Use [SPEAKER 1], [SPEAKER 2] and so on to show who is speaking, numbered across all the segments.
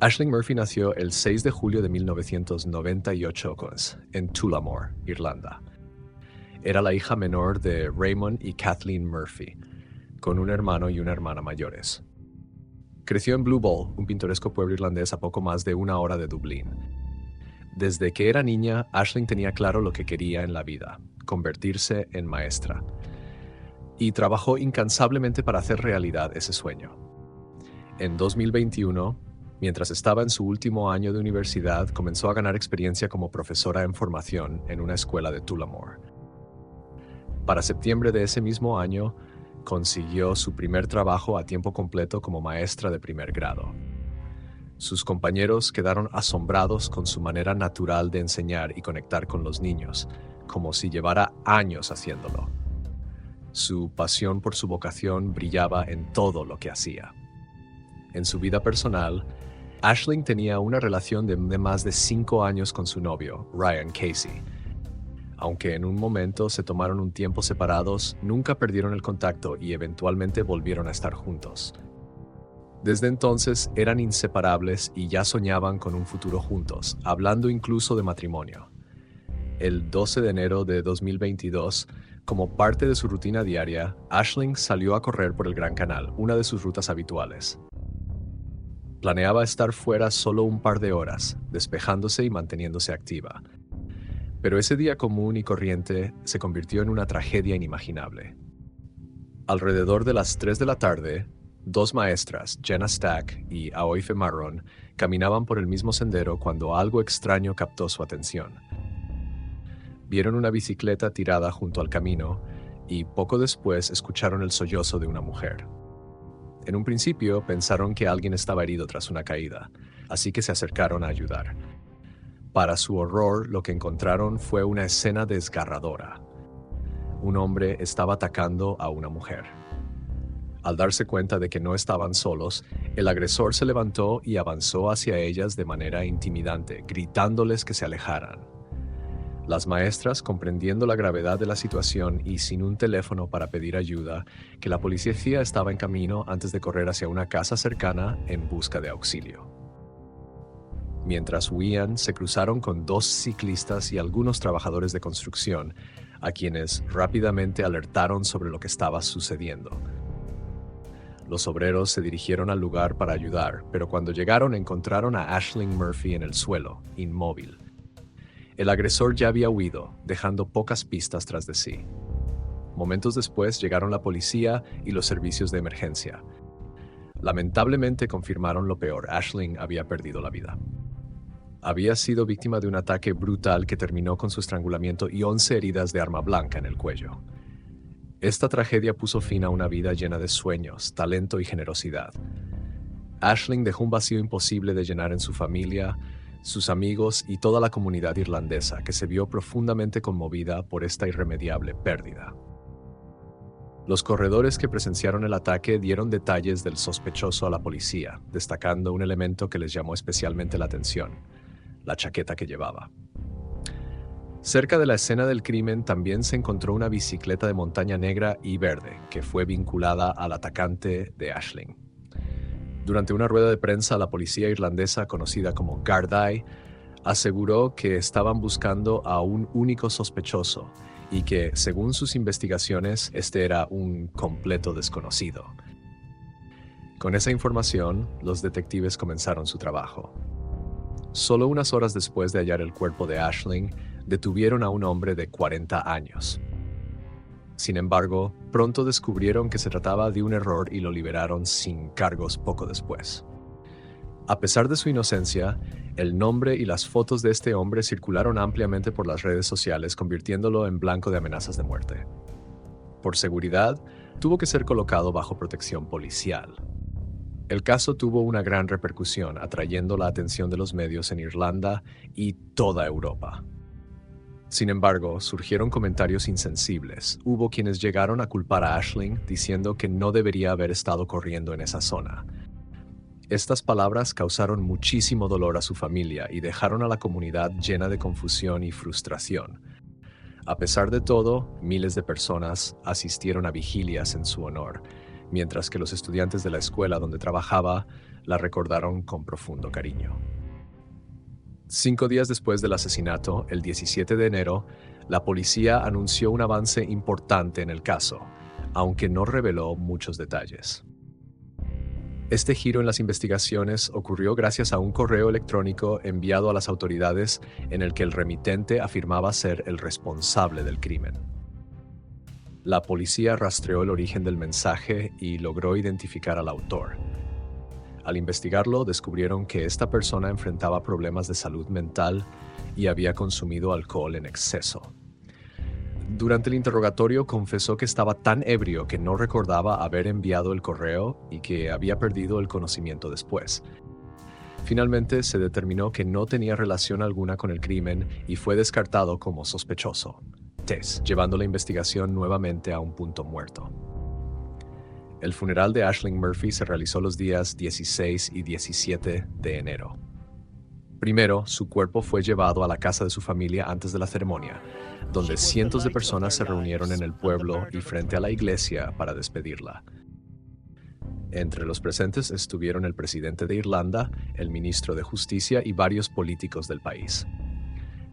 [SPEAKER 1] Aisling Murphy nació el 6 de julio de 1998 en Tullamore, Irlanda. Era la hija menor de Raymond y Kathleen Murphy, con un hermano y una hermana mayores. Creció en Blue Ball, un pintoresco pueblo irlandés a poco más de 1 hora de Dublín. Desde que era niña, Aisling tenía claro lo que quería en la vida: convertirse en maestra. Y trabajó incansablemente para hacer realidad ese sueño. En 2021, mientras estaba en su último año de universidad, comenzó a ganar experiencia como profesora en formación en una escuela de Tullamore. Para septiembre de ese mismo año, consiguió su primer trabajo a tiempo completo como maestra de primer grado. Sus compañeros quedaron asombrados con su manera natural de enseñar y conectar con los niños, como si llevara años haciéndolo. Su pasión por su vocación brillaba en todo lo que hacía. En su vida personal, Aisling tenía una relación de más de 5 años con su novio, Ryan Casey. Aunque en un momento se tomaron un tiempo separados, nunca perdieron el contacto y eventualmente volvieron a estar juntos. Desde entonces eran inseparables y ya soñaban con un futuro juntos, hablando incluso de matrimonio. El 12 de enero de 2022, como parte de su rutina diaria, Aisling salió a correr por el Gran Canal, una de sus rutas habituales. Planeaba estar fuera solo un par de horas, despejándose y manteniéndose activa. Pero ese día común y corriente se convirtió en una tragedia inimaginable. Alrededor de las 3 de la tarde, 2 maestras, Jenna Stack y Aoife Marron, caminaban por el mismo sendero cuando algo extraño captó su atención. Vieron una bicicleta tirada junto al camino y poco después escucharon el sollozo de una mujer. En un principio pensaron que alguien estaba herido tras una caída, así que se acercaron a ayudar. Para su horror, lo que encontraron fue una escena desgarradora. Un hombre estaba atacando a una mujer. Al darse cuenta de que no estaban solos, el agresor se levantó y avanzó hacia ellas de manera intimidante, gritándoles que se alejaran. Las maestras, comprendiendo la gravedad de la situación y sin un teléfono para pedir ayuda, que la policía estaba en camino antes de correr hacia una casa cercana en busca de auxilio. Mientras huían, se cruzaron con 2 ciclistas y algunos trabajadores de construcción, a quienes rápidamente alertaron sobre lo que estaba sucediendo. Los obreros se dirigieron al lugar para ayudar, pero cuando llegaron encontraron a Aisling Murphy en el suelo, inmóvil. El agresor ya había huido, dejando pocas pistas tras de sí. Momentos después llegaron la policía y los servicios de emergencia. Lamentablemente confirmaron lo peor: Aisling había perdido la vida. Había sido víctima de un ataque brutal que terminó con su estrangulamiento y 11 heridas de arma blanca en el cuello. Esta tragedia puso fin a una vida llena de sueños, talento y generosidad. Aisling dejó un vacío imposible de llenar en su familia, sus amigos y toda la comunidad irlandesa, que se vio profundamente conmovida por esta irremediable pérdida. Los corredores que presenciaron el ataque dieron detalles del sospechoso a la policía, destacando un elemento que les llamó especialmente la atención: la chaqueta que llevaba. Cerca de la escena del crimen también se encontró una bicicleta de montaña negra y verde, que fue vinculada al atacante de Aisling. Durante una rueda de prensa, la policía irlandesa, conocida como Gardaí, aseguró que estaban buscando a un único sospechoso y que, según sus investigaciones, este era un completo desconocido. Con esa información, los detectives comenzaron su trabajo. Solo unas horas después de hallar el cuerpo de Aisling, detuvieron a un hombre de 40 años. Sin embargo, pronto descubrieron que se trataba de un error y lo liberaron sin cargos poco después. A pesar de su inocencia, el nombre y las fotos de este hombre circularon ampliamente por las redes sociales, convirtiéndolo en blanco de amenazas de muerte. Por seguridad, tuvo que ser colocado bajo protección policial. El caso tuvo una gran repercusión, atrayendo la atención de los medios en Irlanda y toda Europa. Sin embargo, surgieron comentarios insensibles. Hubo quienes llegaron a culpar a Aisling, diciendo que no debería haber estado corriendo en esa zona. Estas palabras causaron muchísimo dolor a su familia y dejaron a la comunidad llena de confusión y frustración. A pesar de todo, miles de personas asistieron a vigilias en su honor, mientras que los estudiantes de la escuela donde trabajaba la recordaron con profundo cariño. 5 días después del asesinato, el 17 de enero, la policía anunció un avance importante en el caso, aunque no reveló muchos detalles. Este giro en las investigaciones ocurrió gracias a un correo electrónico enviado a las autoridades en el que el remitente afirmaba ser el responsable del crimen. La policía rastreó el origen del mensaje y logró identificar al autor. Al investigarlo, descubrieron que esta persona enfrentaba problemas de salud mental y había consumido alcohol en exceso. Durante el interrogatorio confesó que estaba tan ebrio que no recordaba haber enviado el correo y que había perdido el conocimiento después. Finalmente se determinó que no tenía relación alguna con el crimen y fue descartado como sospechoso, llevando la investigación nuevamente a un punto muerto. El funeral de Ashling Murphy se realizó los días 16 y 17 de enero. Primero, su cuerpo fue llevado a la casa de su familia antes de la ceremonia, donde cientos de personas se reunieron en el pueblo y frente a la iglesia para despedirla. Entre los presentes estuvieron el presidente de Irlanda, el ministro de Justicia y varios políticos del país.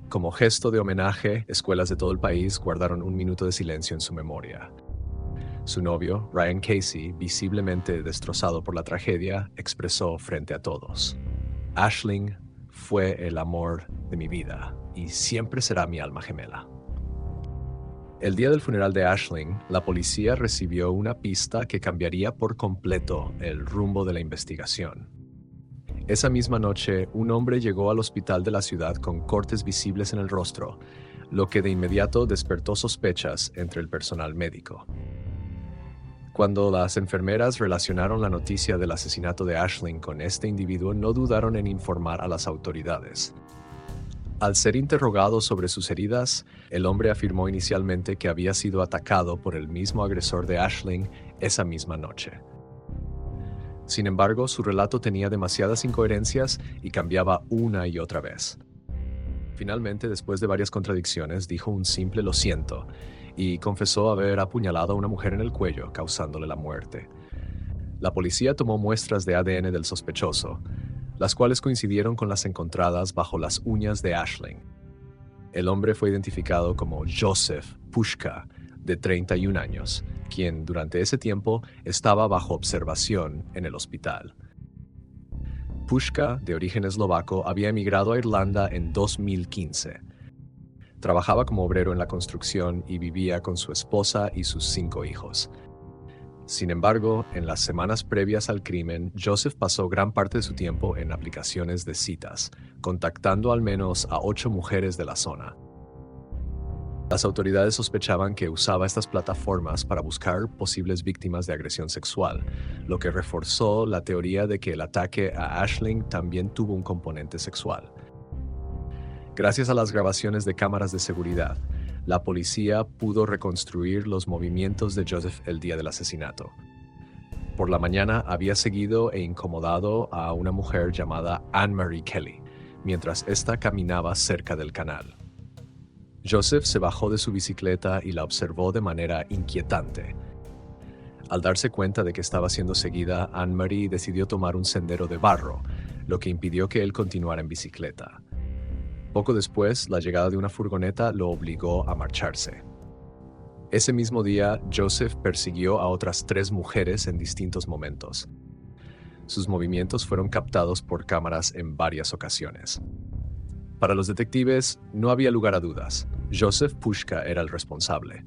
[SPEAKER 1] Como gesto de homenaje, escuelas de todo el país guardaron un minuto de silencio en su memoria. Su novio, Ryan Casey, visiblemente destrozado por la tragedia, expresó frente a todos: "Ashling fue el amor de mi vida y siempre será mi alma gemela". El día del funeral de Ashling, la policía recibió una pista que cambiaría por completo el rumbo de la investigación. Esa misma noche, un hombre llegó al hospital de la ciudad con cortes visibles en el rostro, lo que de inmediato despertó sospechas entre el personal médico. Cuando las enfermeras relacionaron la noticia del asesinato de Ashling con este individuo, no dudaron en informar a las autoridades. Al ser interrogado sobre sus heridas, el hombre afirmó inicialmente que había sido atacado por el mismo agresor de Ashling esa misma noche. Sin embargo, su relato tenía demasiadas incoherencias y cambiaba una y otra vez. Finalmente, después de varias contradicciones, dijo un simple "lo siento" y confesó haber apuñalado a una mujer en el cuello, causándole la muerte. La policía tomó muestras de ADN del sospechoso, las cuales coincidieron con las encontradas bajo las uñas de Ashling. El hombre fue identificado como Joseph Puška, de 31 años, quien durante ese tiempo estaba bajo observación en el hospital. Puška, de origen eslovaco, había emigrado a Irlanda en 2015. Trabajaba como obrero en la construcción y vivía con su esposa y sus 5 hijos. Sin embargo, en las semanas previas al crimen, Joseph pasó gran parte de su tiempo en aplicaciones de citas, contactando al menos a 8 mujeres de la zona. Las autoridades sospechaban que usaba estas plataformas para buscar posibles víctimas de agresión sexual, lo que reforzó la teoría de que el ataque a Ashling también tuvo un componente sexual. Gracias a las grabaciones de cámaras de seguridad, la policía pudo reconstruir los movimientos de Joseph el día del asesinato. Por la mañana había seguido e incomodado a una mujer llamada Anne-Marie Kelly, mientras ésta caminaba cerca del canal. Joseph se bajó de su bicicleta y la observó de manera inquietante. Al darse cuenta de que estaba siendo seguida, Anne-Marie decidió tomar un sendero de barro, lo que impidió que él continuara en bicicleta. Poco después, la llegada de una furgoneta lo obligó a marcharse. Ese mismo día, Joseph persiguió a otras 3 mujeres en distintos momentos. Sus movimientos fueron captados por cámaras en varias ocasiones. Para los detectives, no había lugar a dudas. Joseph Puška era el responsable.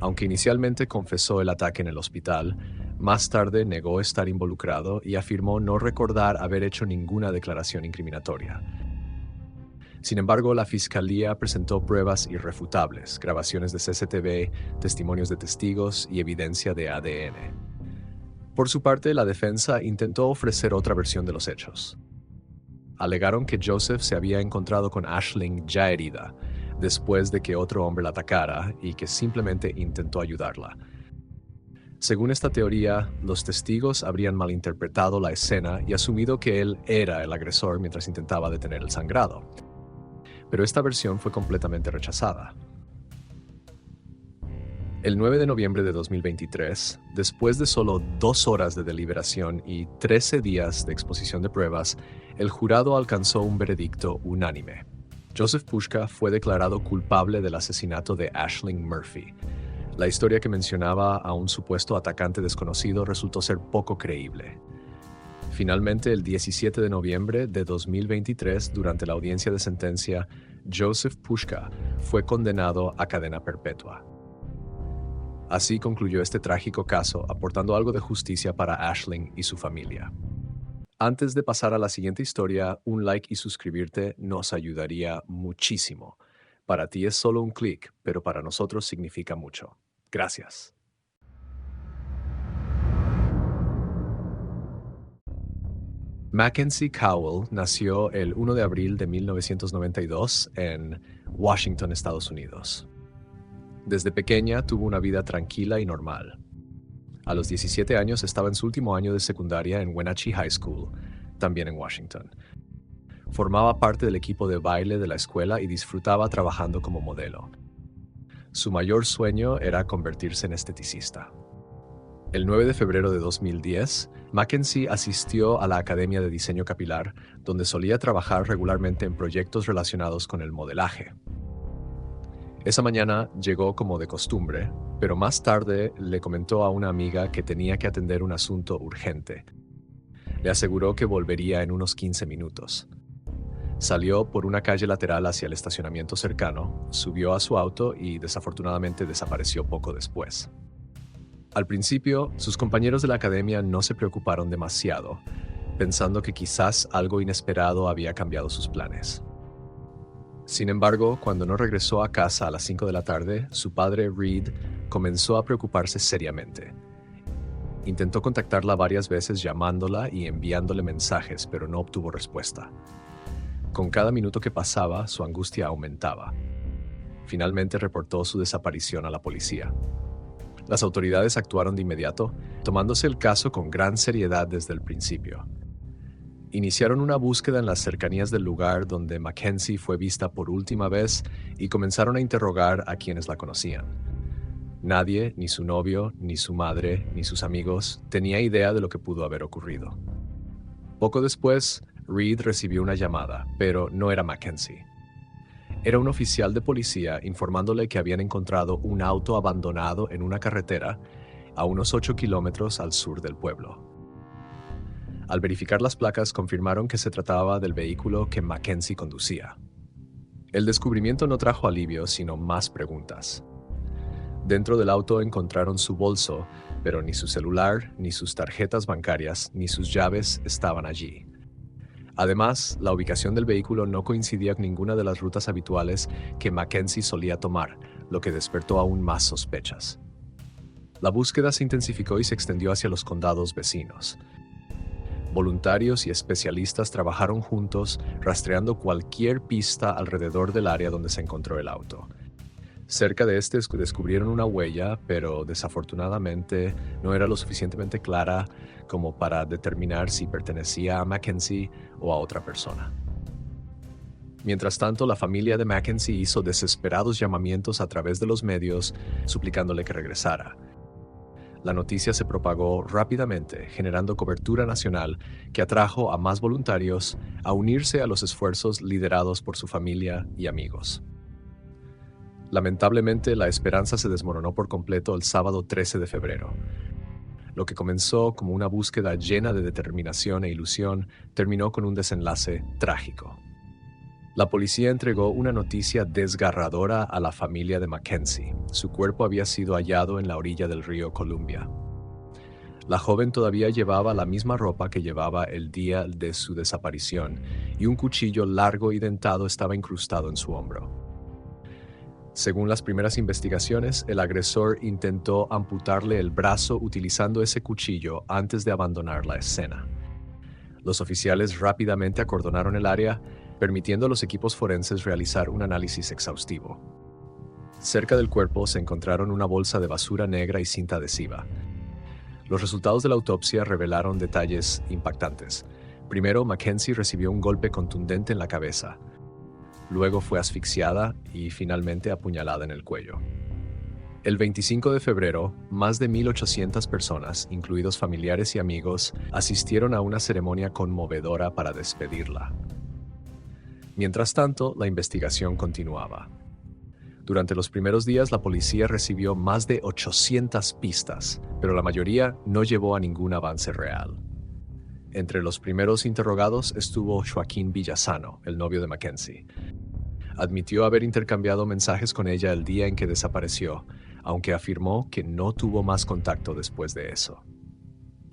[SPEAKER 1] Aunque inicialmente confesó el ataque en el hospital, más tarde negó estar involucrado y afirmó no recordar haber hecho ninguna declaración incriminatoria. Sin embargo, la fiscalía presentó pruebas irrefutables, grabaciones de CCTV, testimonios de testigos y evidencia de ADN. Por su parte, la defensa intentó ofrecer otra versión de los hechos. Alegaron que Joseph se había encontrado con Ashling ya herida, después de que otro hombre la atacara y que simplemente intentó ayudarla. Según esta teoría, los testigos habrían malinterpretado la escena y asumido que él era el agresor mientras intentaba detener el sangrado. Pero esta versión fue completamente rechazada. El 9 de noviembre de 2023, después de solo 2 horas de deliberación y 13 días de exposición de pruebas, el jurado alcanzó un veredicto unánime. Joseph Pushka fue declarado culpable del asesinato de Aisling Murphy. La historia que mencionaba a un supuesto atacante desconocido resultó ser poco creíble. Finalmente, el 17 de noviembre de 2023, durante la audiencia de sentencia, Joseph Pushka fue condenado a cadena perpetua. Así concluyó este trágico caso, aportando algo de justicia para Aisling y su familia. Antes de pasar a la siguiente historia, un like y suscribirte nos ayudaría muchísimo. Para ti es solo un clic, pero para nosotros significa mucho. Gracias. Mackenzie Cowell nació el 1 de abril de 1992 en Washington, Estados Unidos. Desde pequeña tuvo una vida tranquila y normal. A los 17 años estaba en su último año de secundaria en Wenatchee High School, también en Washington. Formaba parte del equipo de baile de la escuela y disfrutaba trabajando como modelo. Su mayor sueño era convertirse en esteticista. El 9 de febrero de 2010, Mackenzie asistió a la Academia de Diseño Capilar, donde solía trabajar regularmente en proyectos relacionados con el modelaje. Esa mañana llegó como de costumbre, pero más tarde le comentó a una amiga que tenía que atender un asunto urgente. Le aseguró que volvería en unos 15 minutos. Salió por una calle lateral hacia el estacionamiento cercano, subió a su auto y desafortunadamente desapareció poco después. Al principio, sus compañeros de la academia no se preocuparon demasiado, pensando que quizás algo inesperado había cambiado sus planes. Sin embargo, cuando no regresó a casa a las 5 de la tarde, su padre Reed comenzó a preocuparse seriamente. Intentó contactarla varias veces llamándola y enviándole mensajes, pero no obtuvo respuesta. Con cada minuto que pasaba, su angustia aumentaba. Finalmente reportó su desaparición a la policía. Las autoridades actuaron de inmediato, tomándose el caso con gran seriedad desde el principio. Iniciaron una búsqueda en las cercanías del lugar donde Mackenzie fue vista por última vez y comenzaron a interrogar a quienes la conocían. Nadie, ni su novio, ni su madre, ni sus amigos, tenía idea de lo que pudo haber ocurrido. Poco después, Reed recibió una llamada, pero no era Mackenzie. Era un oficial de policía informándole que habían encontrado un auto abandonado en una carretera a unos 8 kilómetros al sur del pueblo. Al verificar las placas, confirmaron que se trataba del vehículo que Mackenzie conducía. El descubrimiento no trajo alivio, sino más preguntas. Dentro del auto encontraron su bolso, pero ni su celular, ni sus tarjetas bancarias, ni sus llaves estaban allí. Además, la ubicación del vehículo no coincidía con ninguna de las rutas habituales que Mackenzie solía tomar, lo que despertó aún más sospechas. La búsqueda se intensificó y se extendió hacia los condados vecinos. Voluntarios y especialistas trabajaron juntos, rastreando cualquier pista alrededor del área donde se encontró el auto. Cerca de este descubrieron una huella, pero desafortunadamente no era lo suficientemente clara como para determinar si pertenecía a Mackenzie o a otra persona. Mientras tanto, la familia de Mackenzie hizo desesperados llamamientos a través de los medios, suplicándole que regresara. La noticia se propagó rápidamente, generando cobertura nacional que atrajo a más voluntarios a unirse a los esfuerzos liderados por su familia y amigos. Lamentablemente, la esperanza se desmoronó por completo el sábado 13 de febrero. Lo que comenzó como una búsqueda llena de determinación e ilusión terminó con un desenlace trágico. La policía entregó una noticia desgarradora a la familia de Mackenzie. Su cuerpo había sido hallado en la orilla del río Columbia. La joven todavía llevaba la misma ropa que llevaba el día de su desaparición, y un cuchillo largo y dentado estaba incrustado en su hombro. Según las primeras investigaciones, el agresor intentó amputarle el brazo utilizando ese cuchillo antes de abandonar la escena. Los oficiales rápidamente acordonaron el área, permitiendo a los equipos forenses realizar un análisis exhaustivo. Cerca del cuerpo se encontraron una bolsa de basura negra y cinta adhesiva. Los resultados de la autopsia revelaron detalles impactantes. Primero, Mackenzie recibió un golpe contundente en la cabeza. Luego fue asfixiada y finalmente apuñalada en el cuello. El 25 de febrero, más de 1.800 personas, incluidos familiares y amigos, asistieron a una ceremonia conmovedora para despedirla. Mientras tanto, la investigación continuaba. Durante los primeros días, la policía recibió más de 800 pistas, pero la mayoría no llevó a ningún avance real. Entre los primeros interrogados estuvo Joaquín Villasano, el novio de Mackenzie. Admitió haber intercambiado mensajes con ella el día en que desapareció, aunque afirmó que no tuvo más contacto después de eso.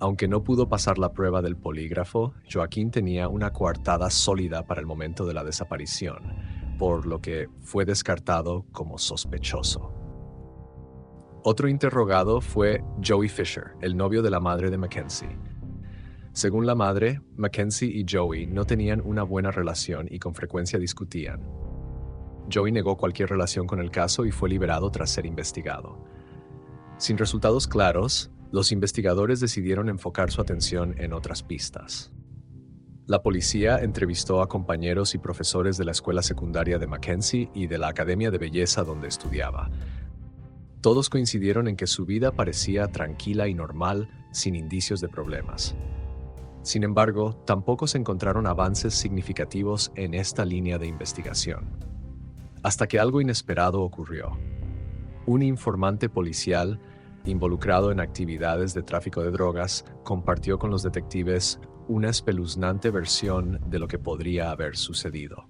[SPEAKER 1] Aunque no pudo pasar la prueba del polígrafo, Joaquín tenía una coartada sólida para el momento de la desaparición, por lo que fue descartado como sospechoso. Otro interrogado fue Joey Fisher, el novio de la madre de Mackenzie. Según la madre, Mackenzie y Joey no tenían una buena relación y con frecuencia discutían. Joey negó cualquier relación con el caso y fue liberado tras ser investigado. Sin resultados claros, los investigadores decidieron enfocar su atención en otras pistas. La policía entrevistó a compañeros y profesores de la escuela secundaria de Mackenzie y de la academia de belleza donde estudiaba. Todos coincidieron en que su vida parecía tranquila y normal, sin indicios de problemas. Sin embargo, tampoco se encontraron avances significativos en esta línea de investigación. Hasta que algo inesperado ocurrió. Un informante policial, involucrado en actividades de tráfico de drogas, compartió con los detectives una espeluznante versión de lo que podría haber sucedido.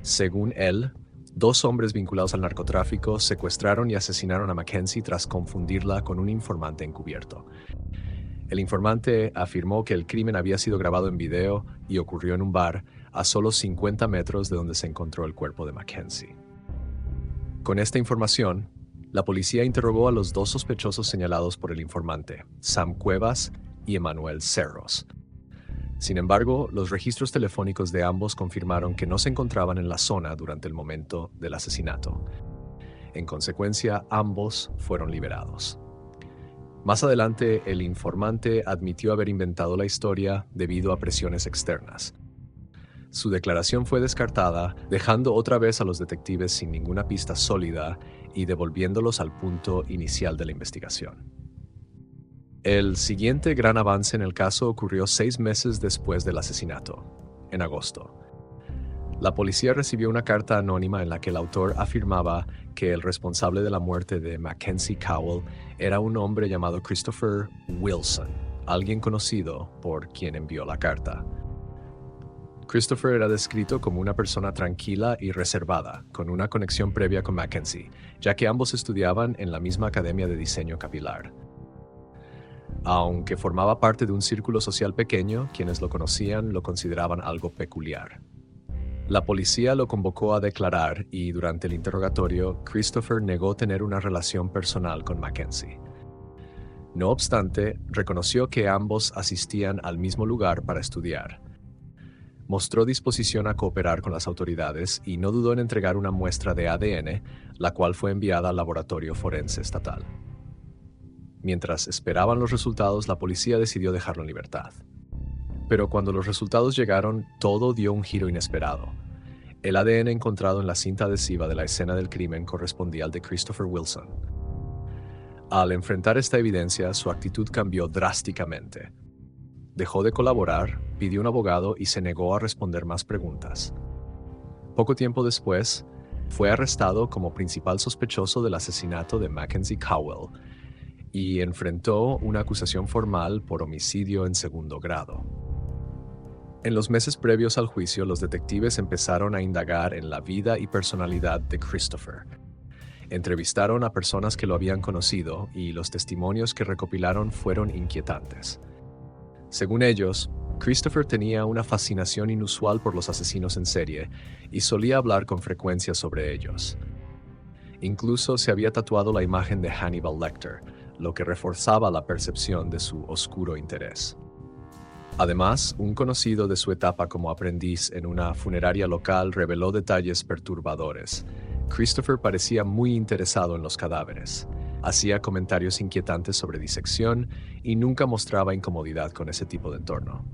[SPEAKER 1] Según él, 2 hombres vinculados al narcotráfico secuestraron y asesinaron a Mackenzie tras confundirla con un informante encubierto. El informante afirmó que el crimen había sido grabado en video y ocurrió en un bar a solo 50 metros de donde se encontró el cuerpo de Mackenzie. Con esta información, la policía interrogó a los 2 sospechosos señalados por el informante, Sam Cuevas y Emanuel Cerros. Sin embargo, los registros telefónicos de ambos confirmaron que no se encontraban en la zona durante el momento del asesinato. En consecuencia, ambos fueron liberados. Más adelante, el informante admitió haber inventado la historia debido a presiones externas. Su declaración fue descartada, dejando otra vez a los detectives sin ninguna pista sólida y devolviéndolos al punto inicial de la investigación. El siguiente gran avance en el caso ocurrió 6 meses después del asesinato, en agosto. La policía recibió una carta anónima en la que el autor afirmaba que el responsable de la muerte de Mackenzie Cowell era un hombre llamado Christopher Wilson, alguien conocido por quien envió la carta. Christopher era descrito como una persona tranquila y reservada, con una conexión previa con Mackenzie, ya que ambos estudiaban en la misma academia de diseño capilar. Aunque formaba parte de un círculo social pequeño, quienes lo conocían lo consideraban algo peculiar. La policía lo convocó a declarar y durante el interrogatorio, Christopher negó tener una relación personal con Mackenzie. No obstante, reconoció que ambos asistían al mismo lugar para estudiar. Mostró disposición a cooperar con las autoridades y no dudó en entregar una muestra de ADN, la cual fue enviada al laboratorio forense estatal. Mientras esperaban los resultados, la policía decidió dejarlo en libertad. Pero cuando los resultados llegaron, todo dio un giro inesperado. El ADN encontrado en la cinta adhesiva de la escena del crimen correspondía al de Christopher Wilson. Al enfrentar esta evidencia, su actitud cambió drásticamente. Dejó de colaborar, pidió un abogado y se negó a responder más preguntas. Poco tiempo después, fue arrestado como principal sospechoso del asesinato de Mackenzie Cowell y enfrentó una acusación formal por homicidio en segundo grado. En los meses previos al juicio, los detectives empezaron a indagar en la vida y personalidad de Christopher. Entrevistaron a personas que lo habían conocido y los testimonios que recopilaron fueron inquietantes. Según ellos, Christopher tenía una fascinación inusual por los asesinos en serie y solía hablar con frecuencia sobre ellos. Incluso se había tatuado la imagen de Hannibal Lecter, lo que reforzaba la percepción de su oscuro interés. Además, un conocido de su etapa como aprendiz en una funeraria local reveló detalles perturbadores. Christopher parecía muy interesado en los cadáveres. Hacía comentarios inquietantes sobre disección y nunca mostraba incomodidad con ese tipo de entorno.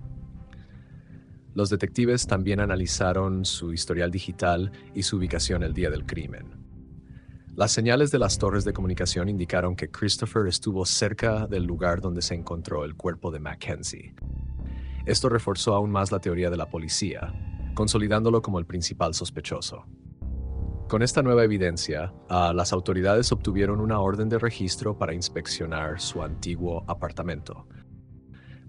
[SPEAKER 1] Los detectives también analizaron su historial digital y su ubicación el día del crimen. Las señales de las torres de comunicación indicaron que Christopher estuvo cerca del lugar donde se encontró el cuerpo de Mackenzie. Esto reforzó aún más la teoría de la policía, consolidándolo como el principal sospechoso. Con esta nueva evidencia, las autoridades obtuvieron una orden de registro para inspeccionar su antiguo apartamento.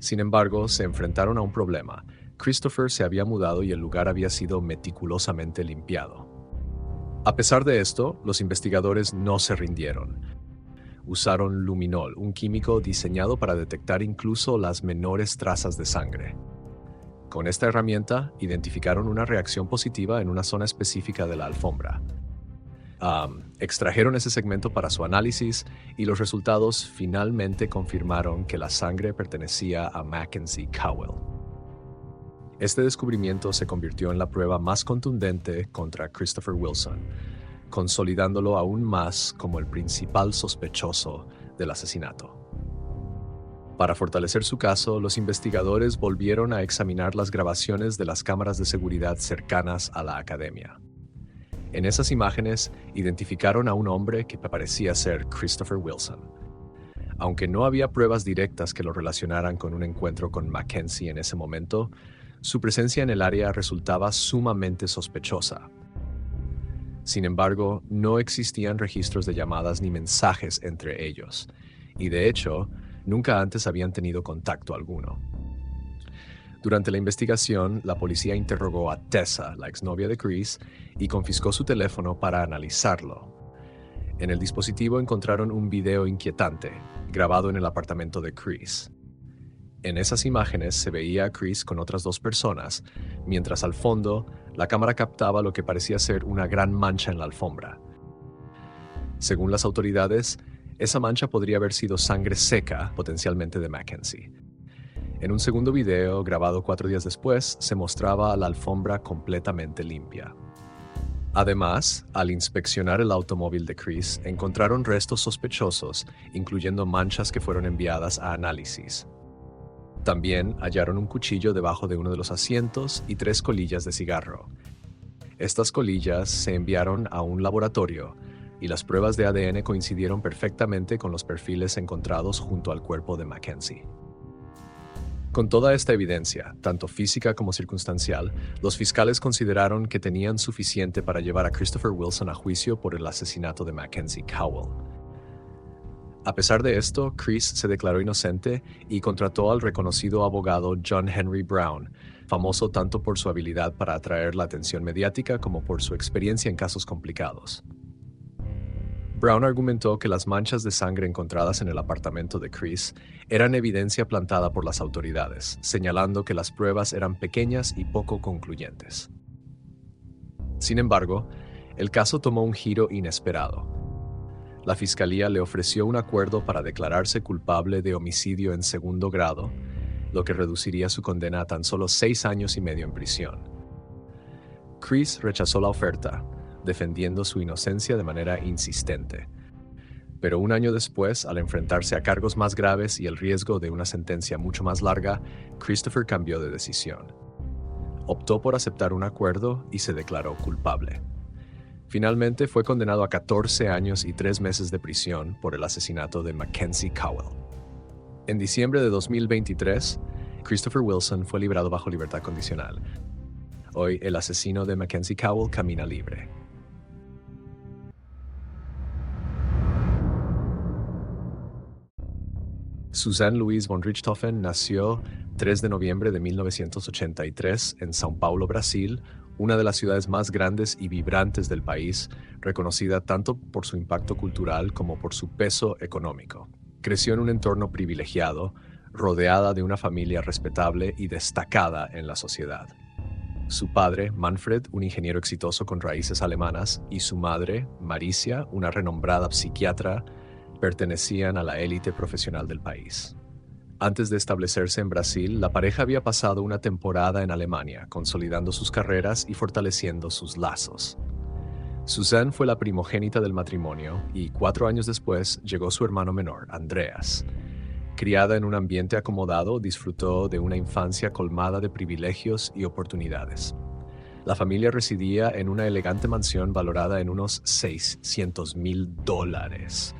[SPEAKER 1] Sin embargo, se enfrentaron a un problema. Christopher se había mudado y el lugar había sido meticulosamente limpiado. A pesar de esto, los investigadores no se rindieron. Usaron luminol, un químico diseñado para detectar incluso las menores trazas de sangre. Con esta herramienta, identificaron una reacción positiva en una zona específica de la alfombra. Extrajeron ese segmento para su análisis y los resultados finalmente confirmaron que la sangre pertenecía a Mackenzie Cowell. Este descubrimiento se convirtió en la prueba más contundente contra Christopher Wilson, consolidándolo aún más como el principal sospechoso del asesinato. Para fortalecer su caso, los investigadores volvieron a examinar las grabaciones de las cámaras de seguridad cercanas a la academia. En esas imágenes, identificaron a un hombre que parecía ser Christopher Wilson. Aunque no había pruebas directas que lo relacionaran con un encuentro con Mackenzie en ese momento, su presencia en el área resultaba sumamente sospechosa. Sin embargo, no existían registros de llamadas ni mensajes entre ellos, y de hecho, nunca antes habían tenido contacto alguno. Durante la investigación, la policía interrogó a Tessa, la exnovia de Chris, y confiscó su teléfono para analizarlo. En el dispositivo encontraron un video inquietante, grabado en el apartamento de Chris. En esas imágenes se veía a Chris con otras dos personas, mientras al fondo, la cámara captaba lo que parecía ser una gran mancha en la alfombra. Según las autoridades, esa mancha podría haber sido sangre seca, potencialmente de Mackenzie. En un segundo video, grabado 4 días después, se mostraba la alfombra completamente limpia. Además, al inspeccionar el automóvil de Chris, encontraron restos sospechosos, incluyendo manchas que fueron enviadas a análisis. También hallaron un cuchillo debajo de uno de los asientos y 3 colillas de cigarro. Estas colillas se enviaron a un laboratorio y las pruebas de ADN coincidieron perfectamente con los perfiles encontrados junto al cuerpo de Mackenzie. Con toda esta evidencia, tanto física como circunstancial, los fiscales consideraron que tenían suficiente para llevar a Christopher Wilson a juicio por el asesinato de Mackenzie Cowell. A pesar de esto, Chris se declaró inocente y contrató al reconocido abogado John Henry Brown, famoso tanto por su habilidad para atraer la atención mediática como por su experiencia en casos complicados. Brown argumentó que las manchas de sangre encontradas en el apartamento de Chris eran evidencia plantada por las autoridades, señalando que las pruebas eran pequeñas y poco concluyentes. Sin embargo, el caso tomó un giro inesperado. La fiscalía le ofreció un acuerdo para declararse culpable de homicidio en segundo grado, lo que reduciría su condena a tan solo 6 años y medio en prisión. Chris rechazó la oferta, defendiendo su inocencia de manera insistente. Pero un año después, al enfrentarse a cargos más graves y el riesgo de una sentencia mucho más larga, Christopher cambió de decisión. Optó por aceptar un acuerdo y se declaró culpable. Finalmente fue condenado a 14 años y 3 meses de prisión por el asesinato de Mackenzie Cowell. En diciembre de 2023, Christopher Wilson fue librado bajo libertad condicional. Hoy, el asesino de Mackenzie Cowell camina libre. Suzanne Louise von Richthofen nació 3 de noviembre de 1983 en São Paulo, Brasil, una de las ciudades más grandes y vibrantes del país, reconocida tanto por su impacto cultural como por su peso económico. Creció en un entorno privilegiado, rodeada de una familia respetable y destacada en la sociedad. Su padre, Manfred, un ingeniero exitoso con raíces alemanas, y su madre, Maricia, una renombrada psiquiatra, pertenecían a la élite profesional del país. Antes de establecerse en Brasil, la pareja había pasado una temporada en Alemania, consolidando sus carreras y fortaleciendo sus lazos. Suzanne fue la primogénita del matrimonio y 4 años después llegó su hermano menor, Andreas. Criada en un ambiente acomodado, disfrutó de una infancia colmada de privilegios y oportunidades. La familia residía en una elegante mansión valorada en unos $600,000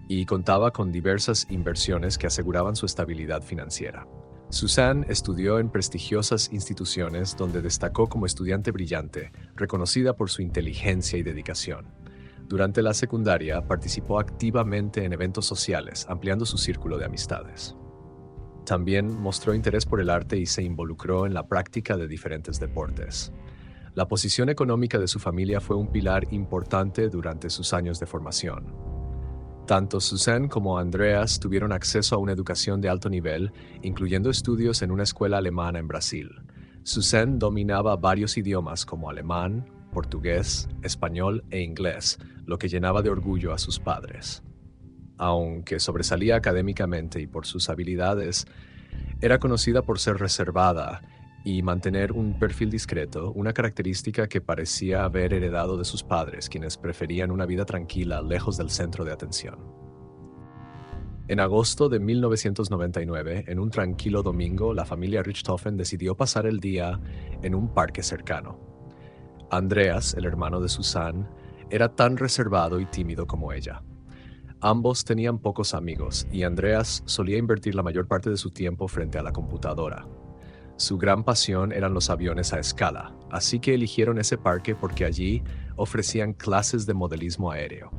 [SPEAKER 1] y contaba con diversas inversiones que aseguraban su estabilidad financiera. Suzanne estudió en prestigiosas instituciones donde destacó como estudiante brillante, reconocida por su inteligencia y dedicación. Durante la secundaria participó activamente en eventos sociales, ampliando su círculo de amistades. También mostró interés por el arte y se involucró en la práctica de diferentes deportes. La posición económica de su familia fue un pilar importante durante sus años de formación. Tanto Suzanne como Andreas tuvieron acceso a una educación de alto nivel, incluyendo estudios en una escuela alemana en Brasil. Suzanne dominaba varios idiomas como alemán, portugués, español e inglés, lo que llenaba de orgullo a sus padres. Aunque sobresalía académicamente y por sus habilidades, era conocida por ser reservada y mantener un perfil discreto, una característica que parecía haber heredado de sus padres, quienes preferían una vida tranquila, lejos del centro de atención. En agosto de 1999, en un tranquilo domingo, la familia Richthofen decidió pasar el día en un parque cercano. Andreas, el hermano de Suzanne, era tan reservado y tímido como ella. Ambos tenían pocos amigos y Andreas solía invertir la mayor parte de su tiempo frente a la computadora. Su gran pasión eran los aviones a escala, así que eligieron ese parque porque allí ofrecían clases de modelismo aéreo.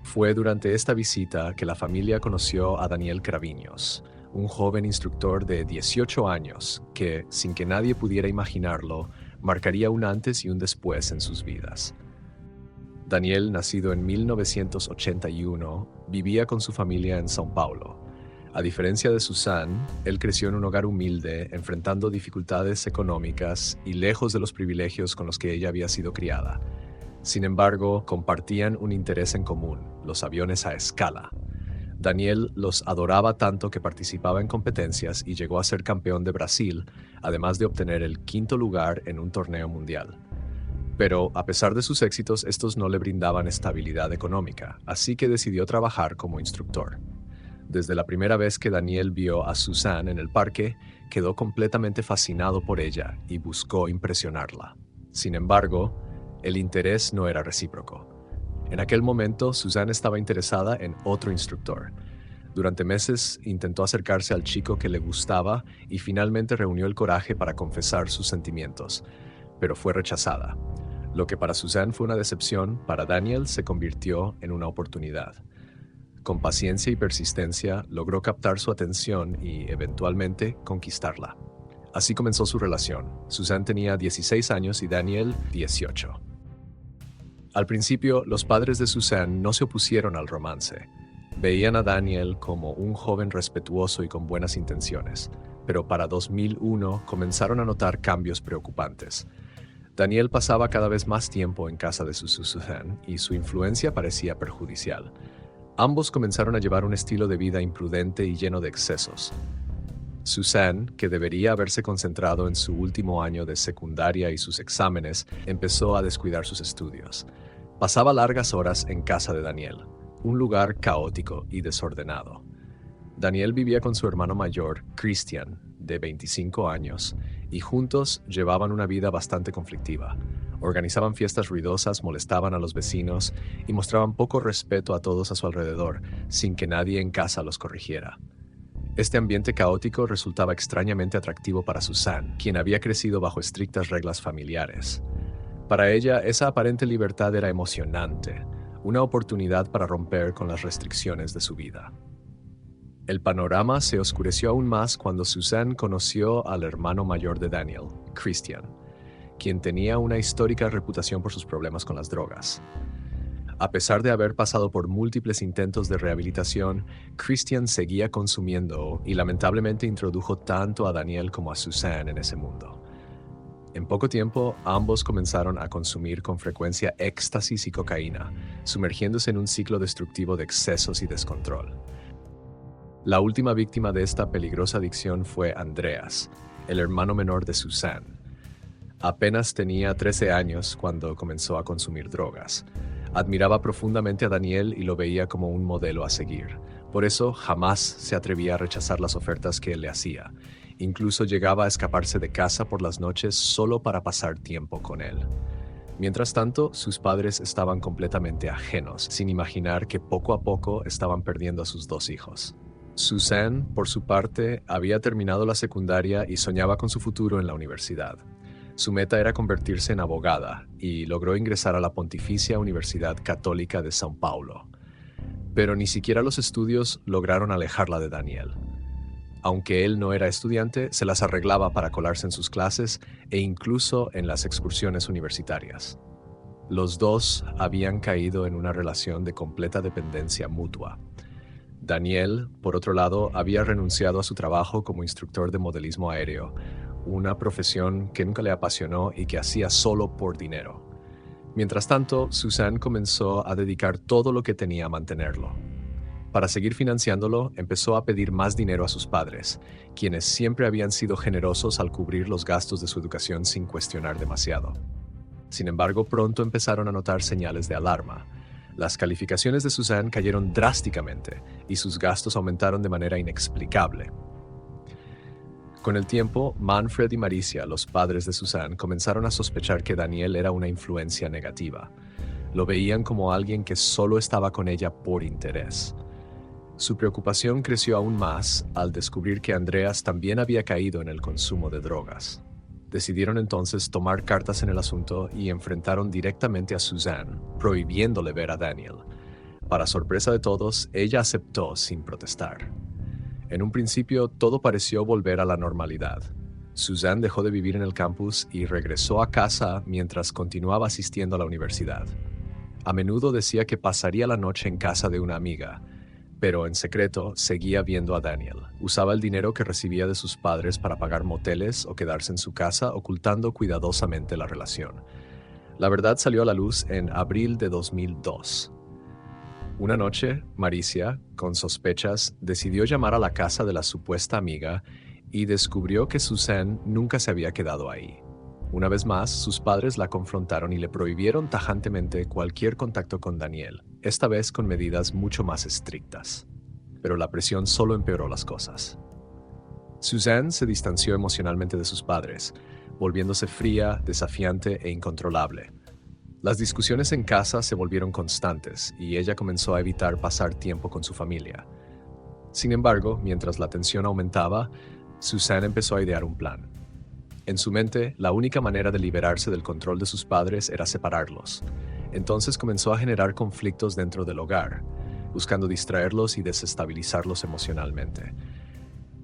[SPEAKER 1] Fue durante esta visita que la familia conoció a Daniel Craviños, un joven instructor de 18 años que, sin que nadie pudiera imaginarlo, marcaría un antes y un después en sus vidas. Daniel, nacido en 1981, vivía con su familia en São Paulo. A diferencia de Suzanne, él creció en un hogar humilde, enfrentando dificultades económicas y lejos de los privilegios con los que ella había sido criada. Sin embargo, compartían un interés en común, los aviones a escala. Daniel los adoraba tanto que participaba en competencias y llegó a ser campeón de Brasil, además de obtener el 5º lugar en un torneo mundial. Pero, a pesar de sus éxitos, estos no le brindaban estabilidad económica, así que decidió trabajar como instructor. Desde la primera vez que Daniel vio a Suzanne en el parque, quedó completamente fascinado por ella y buscó impresionarla. Sin embargo, el interés no era recíproco. En aquel momento, Suzanne estaba interesada en otro instructor. Durante meses intentó acercarse al chico que le gustaba y finalmente reunió el coraje para confesar sus sentimientos, pero fue rechazada. Lo que para Suzanne fue una decepción, para Daniel se convirtió en una oportunidad. Con paciencia y persistencia, logró captar su atención y, eventualmente, conquistarla. Así comenzó su relación. Suzanne tenía 16 años y Daniel 18. Al principio, los padres de Suzanne no se opusieron al romance. Veían a Daniel como un joven respetuoso y con buenas intenciones, pero para 2001 comenzaron a notar cambios preocupantes. Daniel pasaba cada vez más tiempo en casa de Suzanne y su influencia parecía perjudicial. Ambos comenzaron a llevar un estilo de vida imprudente y lleno de excesos. Suzanne, que debería haberse concentrado en su último año de secundaria y sus exámenes, empezó a descuidar sus estudios. Pasaba largas horas en casa de Daniel, un lugar caótico y desordenado. Daniel vivía con su hermano mayor, Christian, de 25 años, y juntos llevaban una vida bastante conflictiva. Organizaban fiestas ruidosas, molestaban a los vecinos y mostraban poco respeto a todos a su alrededor, sin que nadie en casa los corrigiera. Este ambiente caótico resultaba extrañamente atractivo para Suzanne, quien había crecido bajo estrictas reglas familiares. Para ella, esa aparente libertad era emocionante, una oportunidad para romper con las restricciones de su vida. El panorama se oscureció aún más cuando Suzanne conoció al hermano mayor de Daniel, Christian, quien tenía una histórica reputación por sus problemas con las drogas. A pesar de haber pasado por múltiples intentos de rehabilitación, Christian seguía consumiendo y lamentablemente introdujo tanto a Daniel como a Suzanne en ese mundo. En poco tiempo, ambos comenzaron a consumir con frecuencia éxtasis y cocaína, sumergiéndose en un ciclo destructivo de excesos y descontrol. La última víctima de esta peligrosa adicción fue Andreas, el hermano menor de Suzanne. Apenas tenía 13 años cuando comenzó a consumir drogas. Admiraba profundamente a Daniel y lo veía como un modelo a seguir. Por eso jamás se atrevía a rechazar las ofertas que él le hacía. Incluso llegaba a escaparse de casa por las noches solo para pasar tiempo con él. Mientras tanto, sus padres estaban completamente ajenos, sin imaginar que poco a poco estaban perdiendo a sus dos hijos. Suzanne, por su parte, había terminado la secundaria y soñaba con su futuro en la universidad. Su meta era convertirse en abogada y logró ingresar a la Pontificia Universidad Católica de São Paulo. Pero ni siquiera los estudios lograron alejarla de Daniel. Aunque él no era estudiante, se las arreglaba para colarse en sus clases e incluso en las excursiones universitarias. Los dos habían caído en una relación de completa dependencia mutua. Daniel, por otro lado, había renunciado a su trabajo como instructor de modelismo aéreo, una profesión que nunca le apasionó y que hacía solo por dinero. Mientras tanto, Suzanne comenzó a dedicar todo lo que tenía a mantenerlo. Para seguir financiándolo, empezó a pedir más dinero a sus padres, quienes siempre habían sido generosos al cubrir los gastos de su educación sin cuestionar demasiado. Sin embargo, pronto empezaron a notar señales de alarma. Las calificaciones de Suzanne cayeron drásticamente y sus gastos aumentaron de manera inexplicable. Con el tiempo, Manfred y Maricia, los padres de Suzanne, comenzaron a sospechar que Daniel era una influencia negativa. Lo veían como alguien que solo estaba con ella por interés. Su preocupación creció aún más al descubrir que Andreas también había caído en el consumo de drogas. Decidieron entonces tomar cartas en el asunto y enfrentaron directamente a Suzanne, prohibiéndole ver a Daniel. Para sorpresa de todos, ella aceptó sin protestar. En un principio, todo pareció volver a la normalidad. Suzanne dejó de vivir en el campus y regresó a casa mientras continuaba asistiendo a la universidad. A menudo decía que pasaría la noche en casa de una amiga, pero en secreto seguía viendo a Daniel. Usaba el dinero que recibía de sus padres para pagar moteles o quedarse en su casa, ocultando cuidadosamente la relación. La verdad salió a la luz en abril de 2002. Una noche, Maricia, con sospechas, decidió llamar a la casa de la supuesta amiga y descubrió que Suzanne nunca se había quedado ahí. Una vez más, sus padres la confrontaron y le prohibieron tajantemente cualquier contacto con Daniel, esta vez con medidas mucho más estrictas. Pero la presión solo empeoró las cosas. Suzanne se distanció emocionalmente de sus padres, volviéndose fría, desafiante e incontrolable. Las discusiones en casa se volvieron constantes y ella comenzó a evitar pasar tiempo con su familia. Sin embargo, mientras la tensión aumentaba, Suzanne empezó a idear un plan. En su mente, la única manera de liberarse del control de sus padres era separarlos. Entonces comenzó a generar conflictos dentro del hogar, buscando distraerlos y desestabilizarlos emocionalmente.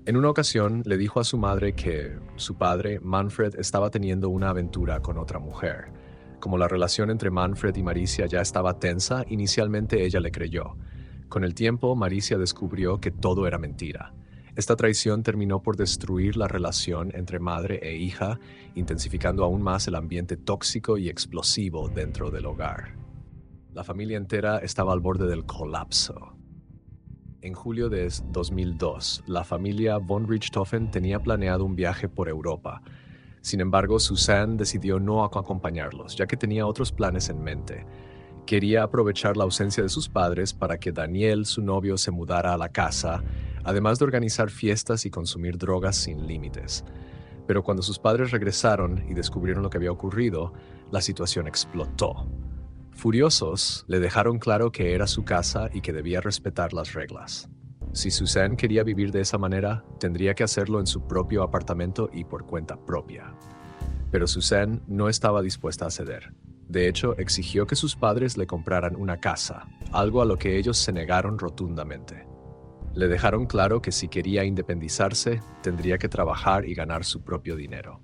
[SPEAKER 1] En una ocasión, le dijo a su madre que su padre, Manfred, estaba teniendo una aventura con otra mujer. Como la relación entre Manfred y Maricia ya estaba tensa, inicialmente ella le creyó. Con el tiempo, Maricia descubrió que todo era mentira. Esta traición terminó por destruir la relación entre madre e hija, intensificando aún más el ambiente tóxico y explosivo dentro del hogar. La familia entera estaba al borde del colapso. En julio de 2002, la familia von Richthofen tenía planeado un viaje por Europa. Sin embargo, Suzanne decidió no acompañarlos, ya que tenía otros planes en mente. Quería aprovechar la ausencia de sus padres para que Daniel, su novio, se mudara a la casa, además de organizar fiestas y consumir drogas sin límites. Pero cuando sus padres regresaron y descubrieron lo que había ocurrido, la situación explotó. Furiosos, le dejaron claro que era su casa y que debía respetar las reglas. Si Suzanne quería vivir de esa manera, tendría que hacerlo en su propio apartamento y por cuenta propia. Pero Suzanne no estaba dispuesta a ceder. De hecho, exigió que sus padres le compraran una casa, algo a lo que ellos se negaron rotundamente. Le dejaron claro que si quería independizarse, tendría que trabajar y ganar su propio dinero.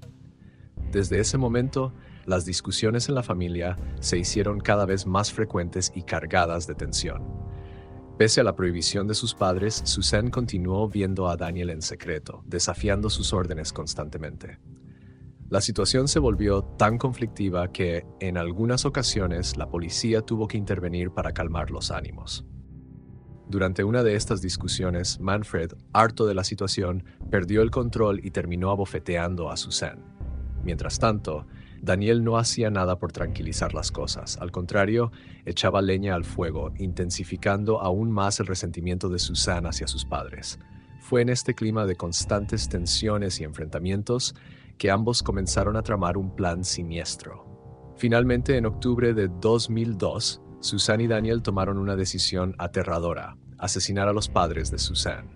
[SPEAKER 1] Desde ese momento, las discusiones en la familia se hicieron cada vez más frecuentes y cargadas de tensión. Pese a la prohibición de sus padres, Suzanne continuó viendo a Daniel en secreto, desafiando sus órdenes constantemente. La situación se volvió tan conflictiva que, en algunas ocasiones, la policía tuvo que intervenir para calmar los ánimos. Durante una de estas discusiones, Manfred, harto de la situación, perdió el control y terminó abofeteando a Suzanne. Mientras tanto, Daniel no hacía nada por tranquilizar las cosas. Al contrario, echaba leña al fuego, intensificando aún más el resentimiento de Suzanne hacia sus padres. Fue en este clima de constantes tensiones y enfrentamientos que ambos comenzaron a tramar un plan siniestro. Finalmente, en octubre de 2002, Suzanne y Daniel tomaron una decisión aterradora: asesinar a los padres de Suzanne.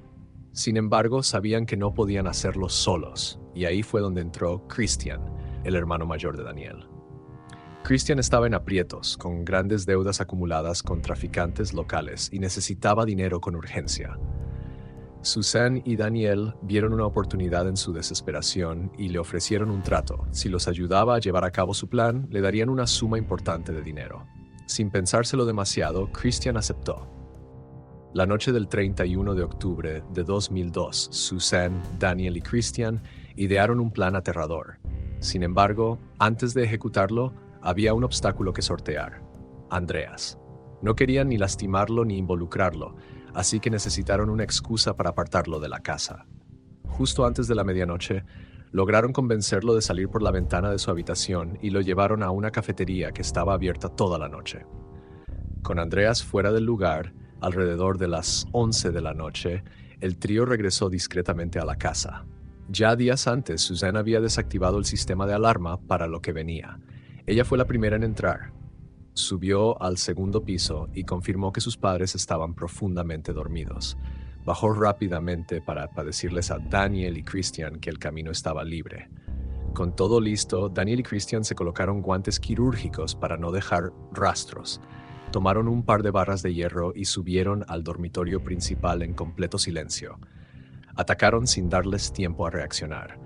[SPEAKER 1] Sin embargo, sabían que no podían hacerlo solos, y ahí fue donde entró Christian, el hermano mayor de Daniel. Christian estaba en aprietos, con grandes deudas acumuladas con traficantes locales y necesitaba dinero con urgencia. Suzanne y Daniel vieron una oportunidad en su desesperación y le ofrecieron un trato. Si los ayudaba a llevar a cabo su plan, le darían una suma importante de dinero. Sin pensárselo demasiado, Christian aceptó. La noche del 31 de octubre de 2002, Suzanne, Daniel y Christian idearon un plan aterrador. Sin embargo, antes de ejecutarlo, había un obstáculo que sortear: Andreas. No querían ni lastimarlo ni involucrarlo, así que necesitaron una excusa para apartarlo de la casa. Justo antes de la medianoche, lograron convencerlo de salir por la ventana de su habitación y lo llevaron a una cafetería que estaba abierta toda la noche. Con Andreas fuera del lugar, alrededor de las 11 de la noche, el trío regresó discretamente a la casa. Ya días antes, Suzanne había desactivado el sistema de alarma para lo que venía. Ella fue la primera en entrar. Subió al segundo piso y confirmó que sus padres estaban profundamente dormidos. Bajó rápidamente para decirles a Daniel y Christian que el camino estaba libre. Con todo listo, Daniel y Christian se colocaron guantes quirúrgicos para no dejar rastros. Tomaron un par de barras de hierro y subieron al dormitorio principal en completo silencio. Atacaron sin darles tiempo a reaccionar.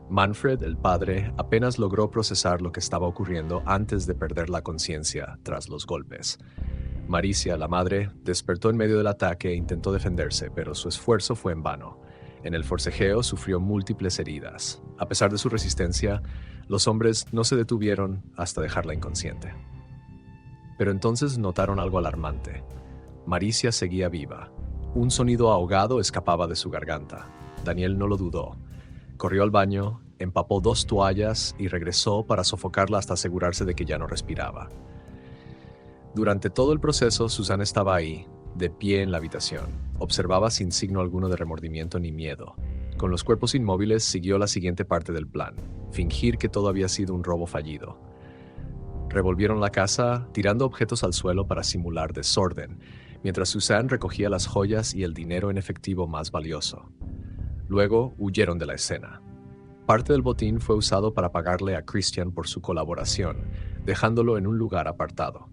[SPEAKER 1] Manfred, el padre, apenas logró procesar lo que estaba ocurriendo antes de perder la conciencia tras los golpes. Maricia, la madre, despertó en medio del ataque e intentó defenderse, pero su esfuerzo fue en vano. En el forcejeo sufrió múltiples heridas. A pesar de su resistencia, los hombres no se detuvieron hasta dejarla inconsciente. Pero entonces notaron algo alarmante. Maricia seguía viva. Un sonido ahogado escapaba de su garganta. Daniel no lo dudó. Corrió al baño, empapó 2 toallas y regresó para sofocarla hasta asegurarse de que ya no respiraba. Durante todo el proceso, Suzanne estaba ahí, de pie en la habitación. Observaba sin signo alguno de remordimiento ni miedo. Con los cuerpos inmóviles siguió la siguiente parte del plan: fingir que todo había sido un robo fallido. Revolvieron la casa, tirando objetos al suelo para simular desorden, mientras Suzanne recogía las joyas y el dinero en efectivo más valioso. Luego huyeron de la escena. Parte del botín fue usado para pagarle a Christian por su colaboración, dejándolo en un lugar apartado.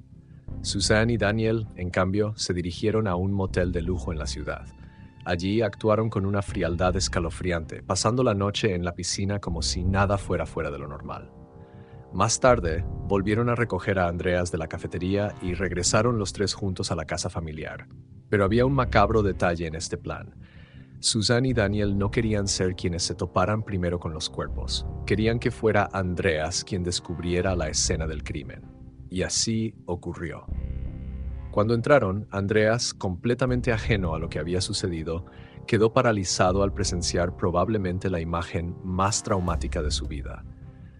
[SPEAKER 1] Suzanne y Daniel, en cambio, se dirigieron a un motel de lujo en la ciudad. Allí actuaron con una frialdad escalofriante, pasando la noche en la piscina como si nada fuera fuera de lo normal. Más tarde, volvieron a recoger a Andreas de la cafetería y regresaron los 3 juntos a la casa familiar. Pero había un macabro detalle en este plan. Suzanne y Daniel no querían ser quienes se toparan primero con los cuerpos. Querían que fuera Andreas quien descubriera la escena del crimen. Y así ocurrió. Cuando entraron, Andreas, completamente ajeno a lo que había sucedido, quedó paralizado al presenciar probablemente la imagen más traumática de su vida: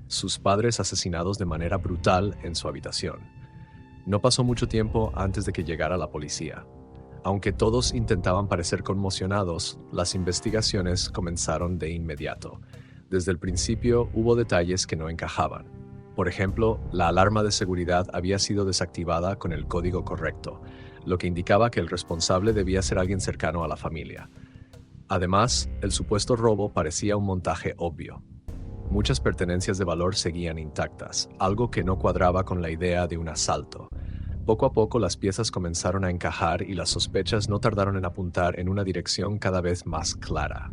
[SPEAKER 1] sus padres asesinados de manera brutal en su habitación. No pasó mucho tiempo antes de que llegara la policía. Aunque todos intentaban parecer conmocionados, las investigaciones comenzaron de inmediato. Desde el principio hubo detalles que no encajaban. Por ejemplo, la alarma de seguridad había sido desactivada con el código correcto, lo que indicaba que el responsable debía ser alguien cercano a la familia. Además, el supuesto robo parecía un montaje obvio. Muchas pertenencias de valor seguían intactas, algo que no cuadraba con la idea de un asalto. Poco a poco las piezas comenzaron a encajar y las sospechas no tardaron en apuntar en una dirección cada vez más clara.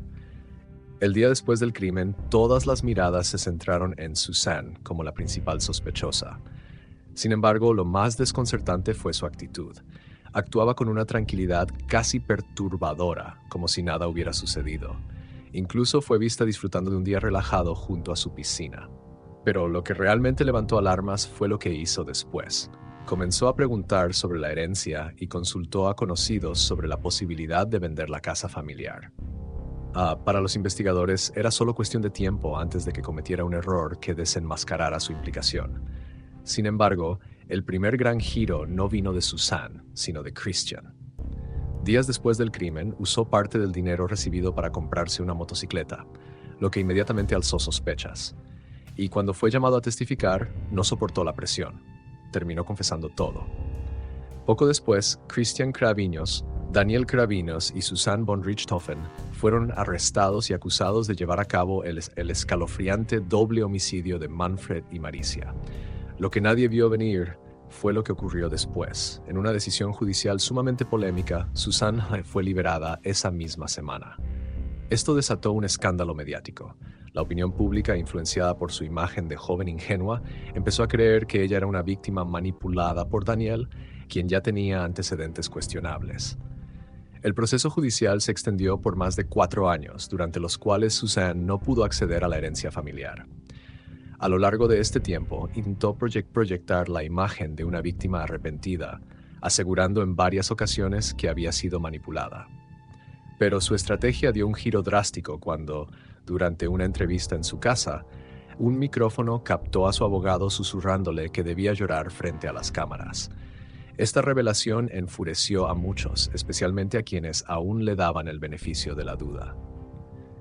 [SPEAKER 1] El día después del crimen, todas las miradas se centraron en Suzanne como la principal sospechosa. Sin embargo, lo más desconcertante fue su actitud. Actuaba con una tranquilidad casi perturbadora, como si nada hubiera sucedido. Incluso fue vista disfrutando de un día relajado junto a su piscina. Pero lo que realmente levantó alarmas fue lo que hizo después. Comenzó a preguntar sobre la herencia y consultó a conocidos sobre la posibilidad de vender la casa familiar. Para los investigadores era solo cuestión de tiempo antes de que cometiera un error que desenmascarara su implicación. Sin embargo, el primer gran giro no vino de Suzanne, sino de Christian. Días después del crimen, usó parte del dinero recibido para comprarse una motocicleta, lo que inmediatamente alzó sospechas. Y cuando fue llamado a testificar, no soportó la presión. Terminó confesando todo. Poco después, Christian Craviños, Daniel Craviños y Susanne von Richthofen fueron arrestados y acusados de llevar a cabo el escalofriante doble homicidio de Manfred y Maricia. Lo que nadie vio venir fue lo que ocurrió después. En una decisión judicial sumamente polémica, Susanne fue liberada esa misma semana. Esto desató un escándalo mediático. La opinión pública, influenciada por su imagen de joven ingenua, empezó a creer que ella era una víctima manipulada por Daniel, quien ya tenía antecedentes cuestionables. El proceso judicial se extendió por más de 4 años, durante los cuales Susanne no pudo acceder a la herencia familiar. A lo largo de este tiempo, intentó proyectar la imagen de una víctima arrepentida, asegurando en varias ocasiones que había sido manipulada. Pero su estrategia dio un giro drástico cuando, durante una entrevista en su casa, un micrófono captó a su abogado susurrándole que debía llorar frente a las cámaras. Esta revelación enfureció a muchos, especialmente a quienes aún le daban el beneficio de la duda.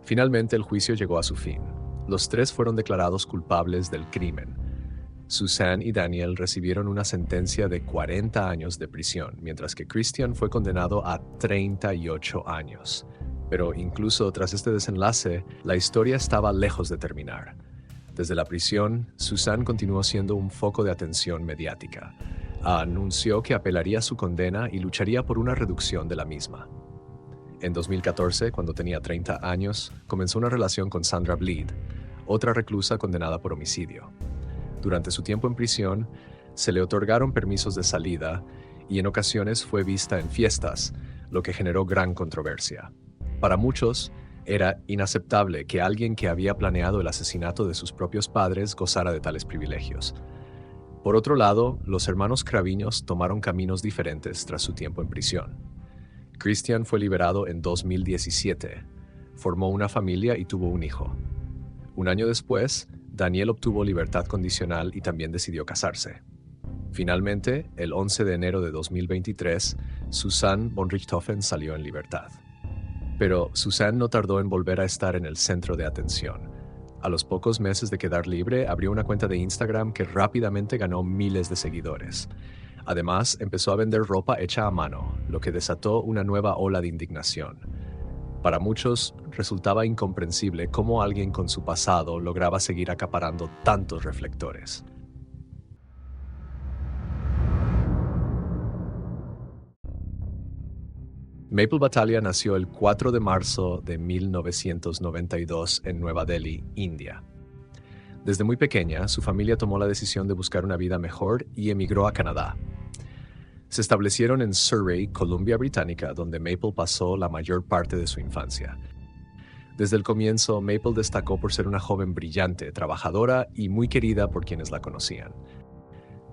[SPEAKER 1] Finalmente, el juicio llegó a su fin. Los 3 fueron declarados culpables del crimen. Susanne y Daniel recibieron una sentencia de 40 años de prisión, mientras que Christian fue condenado a 38 años. Pero incluso tras este desenlace, la historia estaba lejos de terminar. Desde la prisión, Susanne continuó siendo un foco de atención mediática. Anunció que apelaría su condena y lucharía por una reducción de la misma. En 2014, cuando tenía 30 años, comenzó una relación con Sandra Bleed, otra reclusa condenada por homicidio. Durante su tiempo en prisión, se le otorgaron permisos de salida y en ocasiones fue vista en fiestas, lo que generó gran controversia. Para muchos, era inaceptable que alguien que había planeado el asesinato de sus propios padres gozara de tales privilegios. Por otro lado, los hermanos Craviños tomaron caminos diferentes tras su tiempo en prisión. Christian fue liberado en 2017, formó una familia y tuvo un hijo. Un año después, Daniel obtuvo libertad condicional y también decidió casarse. Finalmente, el 11 de enero de 2023, Susanne von Richthofen salió en libertad. Pero Susanne no tardó en volver a estar en el centro de atención. A los pocos meses de quedar libre, abrió una cuenta de Instagram que rápidamente ganó miles de seguidores. Además, empezó a vender ropa hecha a mano, lo que desató una nueva ola de indignación. Para muchos, resultaba incomprensible cómo alguien con su pasado lograba seguir acaparando tantos reflectores. Maple Battaglia nació el 4 de marzo de 1992 en Nueva Delhi, India. Desde muy pequeña, su familia tomó la decisión de buscar una vida mejor y emigró a Canadá. Se establecieron en Surrey, Columbia Británica, donde Maple pasó la mayor parte de su infancia. Desde el comienzo, Maple destacó por ser una joven brillante, trabajadora y muy querida por quienes la conocían.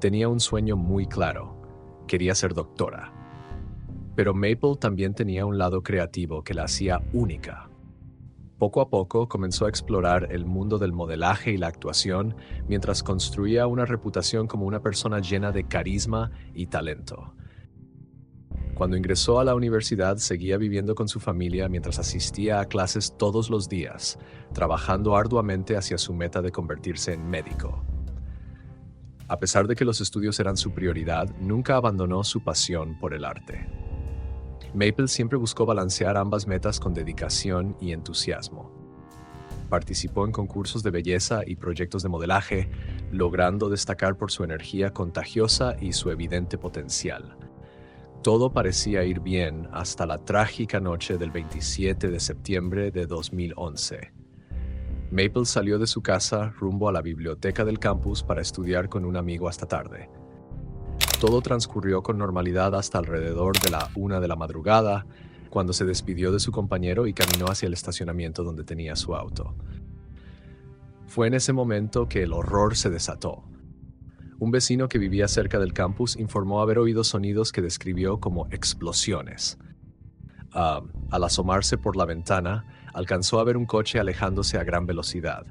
[SPEAKER 1] Tenía un sueño muy claro: quería ser doctora. Pero Maple también tenía un lado creativo que la hacía única. Poco a poco comenzó a explorar el mundo del modelaje y la actuación mientras construía una reputación como una persona llena de carisma y talento. Cuando ingresó a la universidad, seguía viviendo con su familia mientras asistía a clases todos los días, trabajando arduamente hacia su meta de convertirse en médico. A pesar de que los estudios eran su prioridad, nunca abandonó su pasión por el arte. Maple siempre buscó balancear ambas metas con dedicación y entusiasmo. Participó en concursos de belleza y proyectos de modelaje, logrando destacar por su energía contagiosa y su evidente potencial. Todo parecía ir bien hasta la trágica noche del 27 de septiembre de 2011. Maple salió de su casa rumbo a la biblioteca del campus para estudiar con un amigo hasta tarde. Todo transcurrió con normalidad hasta alrededor de la 1 de la madrugada, cuando se despidió de su compañero y caminó hacia el estacionamiento donde tenía su auto. Fue en ese momento que el horror se desató. Un vecino que vivía cerca del campus informó haber oído sonidos que describió como explosiones. Al asomarse por la ventana, alcanzó a ver un coche alejándose a gran velocidad.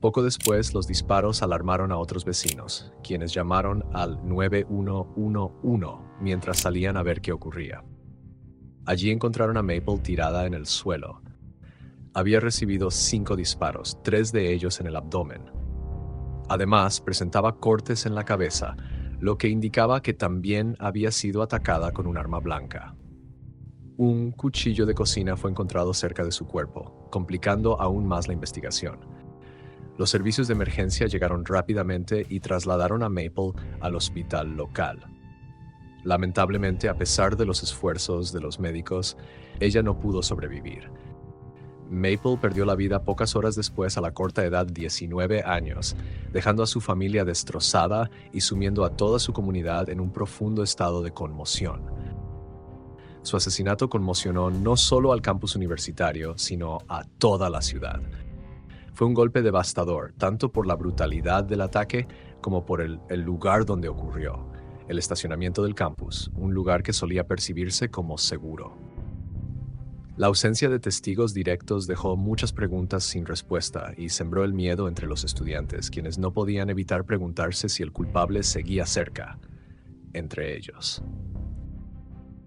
[SPEAKER 1] Poco después, los disparos alarmaron a otros vecinos, quienes llamaron al 9111 mientras salían a ver qué ocurría. Allí encontraron a Maple tirada en el suelo. Había recibido 5 disparos, 3 de ellos en el abdomen. Además, presentaba cortes en la cabeza, lo que indicaba que también había sido atacada con un arma blanca. Un cuchillo de cocina fue encontrado cerca de su cuerpo, complicando aún más la investigación. Los servicios de emergencia llegaron rápidamente y trasladaron a Maple al hospital local. Lamentablemente, a pesar de los esfuerzos de los médicos, ella no pudo sobrevivir. Maple perdió la vida pocas horas después a la corta edad de 19 años, dejando a su familia destrozada y sumiendo a toda su comunidad en un profundo estado de conmoción. Su asesinato conmocionó no solo al campus universitario, sino a toda la ciudad. Fue un golpe devastador, tanto por la brutalidad del ataque como por el lugar donde ocurrió, el estacionamiento del campus, un lugar que solía percibirse como seguro. La ausencia de testigos directos dejó muchas preguntas sin respuesta y sembró el miedo entre los estudiantes, quienes no podían evitar preguntarse si el culpable seguía cerca, entre ellos.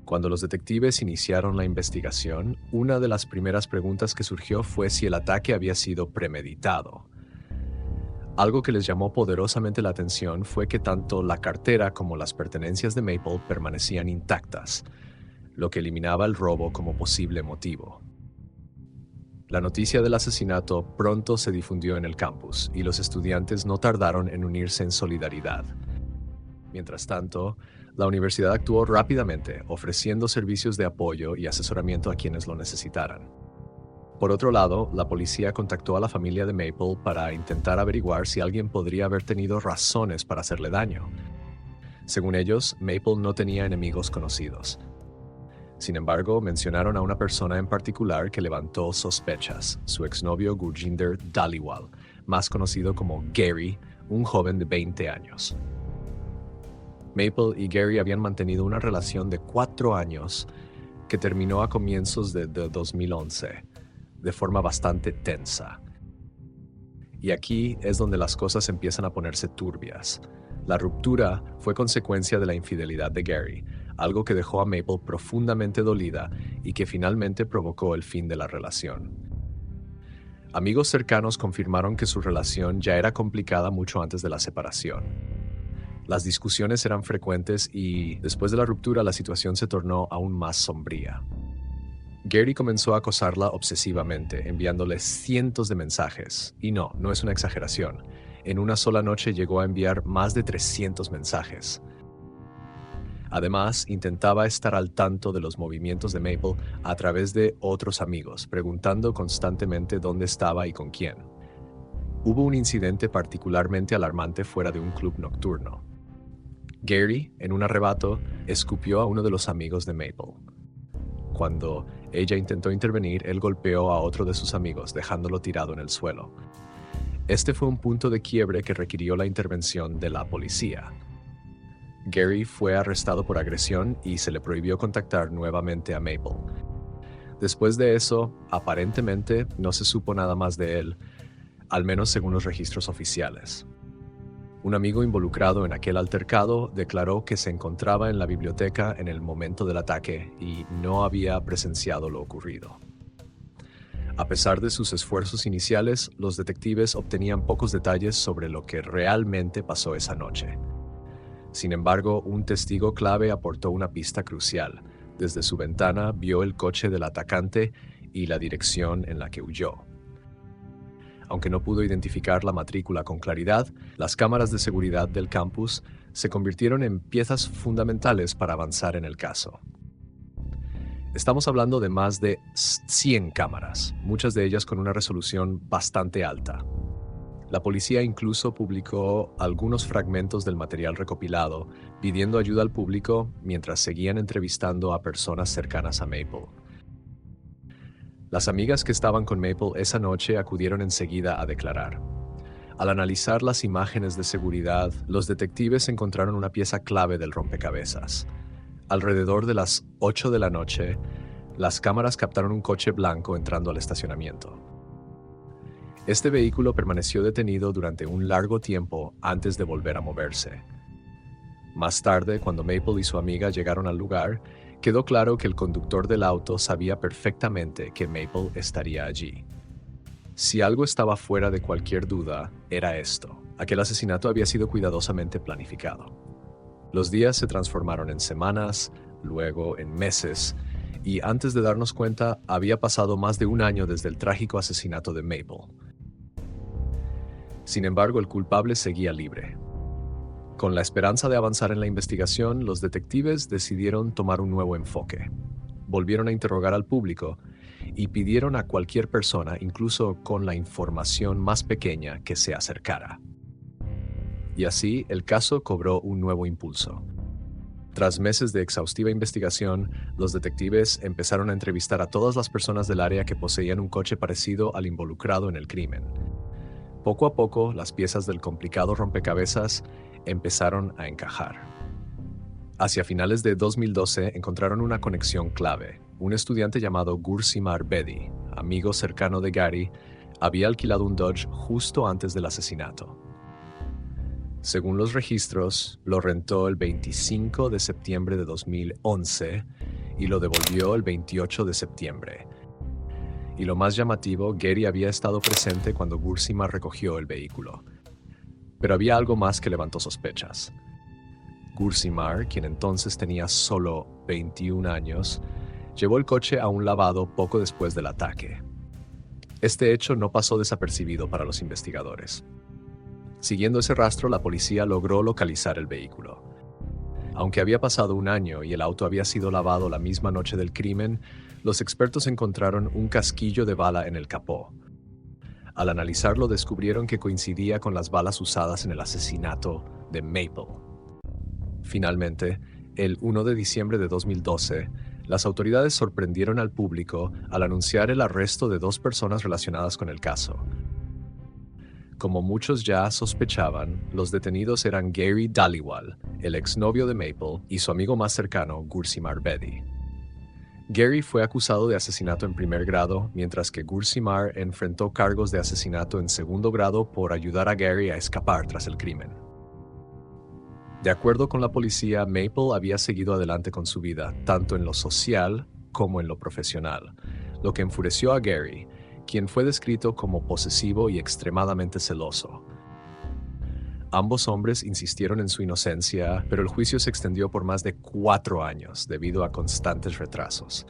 [SPEAKER 1] Cuando los detectives iniciaron la investigación, una de las primeras preguntas que surgió fue si el ataque había sido premeditado. Algo que les llamó poderosamente la atención fue que tanto la cartera como las pertenencias de Maple permanecían intactas, lo que eliminaba el robo como posible motivo. La noticia del asesinato pronto se difundió en el campus y los estudiantes no tardaron en unirse en solidaridad. Mientras tanto, la universidad actuó rápidamente, ofreciendo servicios de apoyo y asesoramiento a quienes lo necesitaran. Por otro lado, la policía contactó a la familia de Maple para intentar averiguar si alguien podría haber tenido razones para hacerle daño. Según ellos, Maple no tenía enemigos conocidos. Sin embargo, mencionaron a una persona en particular que levantó sospechas, su exnovio Gurjinder Dhaliwal, más conocido como Gary, un joven de 20 años. Maple y Gary habían mantenido una relación de 4 años que terminó a comienzos de 2011, de forma bastante tensa. Y aquí es donde las cosas empiezan a ponerse turbias. La ruptura fue consecuencia de la infidelidad de Gary, algo que dejó a Maple profundamente dolida y que finalmente provocó el fin de la relación. Amigos cercanos confirmaron que su relación ya era complicada mucho antes de la separación. Las discusiones eran frecuentes y, después de la ruptura, la situación se tornó aún más sombría. Gary comenzó a acosarla obsesivamente, enviándole cientos de mensajes. Y no es una exageración. En una sola noche llegó a enviar más de 300 mensajes. Además, intentaba estar al tanto de los movimientos de Maple a través de otros amigos, preguntando constantemente dónde estaba y con quién. Hubo un incidente particularmente alarmante fuera de un club nocturno. Gary, en un arrebato, escupió a uno de los amigos de Maple. Cuando ella intentó intervenir, él golpeó a otro de sus amigos, dejándolo tirado en el suelo. Este fue un punto de quiebre que requirió la intervención de la policía. Gary fue arrestado por agresión y se le prohibió contactar nuevamente a Maple. Después de eso, aparentemente, no se supo nada más de él, al menos según los registros oficiales. Un amigo involucrado en aquel altercado declaró que se encontraba en la biblioteca en el momento del ataque y no había presenciado lo ocurrido. A pesar de sus esfuerzos iniciales, los detectives obtenían pocos detalles sobre lo que realmente pasó esa noche. Sin embargo, un testigo clave aportó una pista crucial. Desde su ventana vio el coche del atacante y la dirección en la que huyó. Aunque no pudo identificar la matrícula con claridad, las cámaras de seguridad del campus se convirtieron en piezas fundamentales para avanzar en el caso. Estamos hablando de más de 100 cámaras, muchas de ellas con una resolución bastante alta. La policía incluso publicó algunos fragmentos del material recopilado, pidiendo ayuda al público mientras seguían entrevistando a personas cercanas a Maple. Las amigas que estaban con Maple esa noche acudieron enseguida a declarar. Al analizar las imágenes de seguridad, los detectives encontraron una pieza clave del rompecabezas. Alrededor de las 8 de la noche, las cámaras captaron un coche blanco entrando al estacionamiento. Este vehículo permaneció detenido durante un largo tiempo antes de volver a moverse. Más tarde, cuando Maple y su amiga llegaron al lugar, Quedó claro que el conductor del auto sabía perfectamente que Maple estaría allí. Si algo estaba fuera de cualquier duda, era esto: aquel asesinato había sido cuidadosamente planificado. Los días se transformaron en semanas, luego en meses, y antes de darnos cuenta, había pasado más de un año desde el trágico asesinato de Maple. Sin embargo, el culpable seguía libre. Con la esperanza de avanzar en la investigación, los detectives decidieron tomar un nuevo enfoque. Volvieron a interrogar al público y pidieron a cualquier persona, incluso con la información más pequeña, que se acercara. Y así, el caso cobró un nuevo impulso. Tras meses de exhaustiva investigación, los detectives empezaron a entrevistar a todas las personas del área que poseían un coche parecido al involucrado en el crimen. Poco a poco, las piezas del complicado rompecabezas empezaron a encajar. Hacia finales de 2012 encontraron una conexión clave. Un estudiante llamado Gursimar Bedi, amigo cercano de Gary, había alquilado un Dodge justo antes del asesinato. Según los registros, lo rentó el 25 de septiembre de 2011 y lo devolvió el 28 de septiembre. Y lo más llamativo, Gary había estado presente cuando Gursimar recogió el vehículo. Pero había algo más que levantó sospechas. Gursimar, quien entonces tenía solo 21 años, llevó el coche a un lavado poco después del ataque. Este hecho no pasó desapercibido para los investigadores. Siguiendo ese rastro, la policía logró localizar el vehículo. Aunque había pasado un año y el auto había sido lavado la misma noche del crimen, los expertos encontraron un casquillo de bala en el capó. Al analizarlo, descubrieron que coincidía con las balas usadas en el asesinato de Maple. Finalmente, el 1 de diciembre de 2012, las autoridades sorprendieron al público al anunciar el arresto de 2 personas relacionadas con el caso. Como muchos ya sospechaban, los detenidos eran Gary Dhaliwal, el exnovio de Maple, y su amigo más cercano, Gursimar Bedi. Gary fue acusado de asesinato en primer grado, mientras que Gursimar enfrentó cargos de asesinato en segundo grado por ayudar a Gary a escapar tras el crimen. De acuerdo con la policía, Maple había seguido adelante con su vida, tanto en lo social como en lo profesional, lo que enfureció a Gary, quien fue descrito como posesivo y extremadamente celoso. Ambos hombres insistieron en su inocencia, pero el juicio se extendió por más de 4 años debido a constantes retrasos.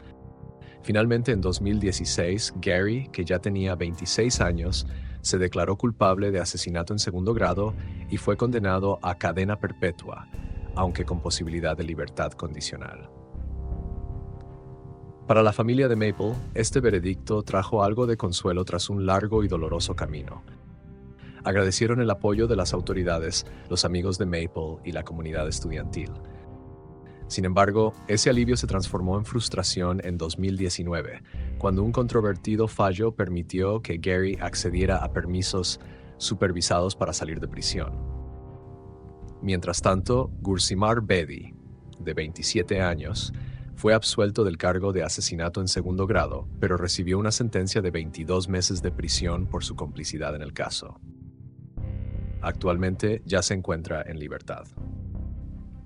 [SPEAKER 1] Finalmente, en 2016, Gary, que ya tenía 26 años, se declaró culpable de asesinato en segundo grado y fue condenado a cadena perpetua, aunque con posibilidad de libertad condicional. Para la familia de Maple, este veredicto trajo algo de consuelo tras un largo y doloroso camino. Agradecieron el apoyo de las autoridades, los amigos de Maple y la comunidad estudiantil. Sin embargo, ese alivio se transformó en frustración en 2019, cuando un controvertido fallo permitió que Gary accediera a permisos supervisados para salir de prisión. Mientras tanto, Gursimar Bedi, de 27 años, fue absuelto del cargo de asesinato en segundo grado, pero recibió una sentencia de 22 meses de prisión por su complicidad en el caso. Actualmente ya se encuentra en libertad.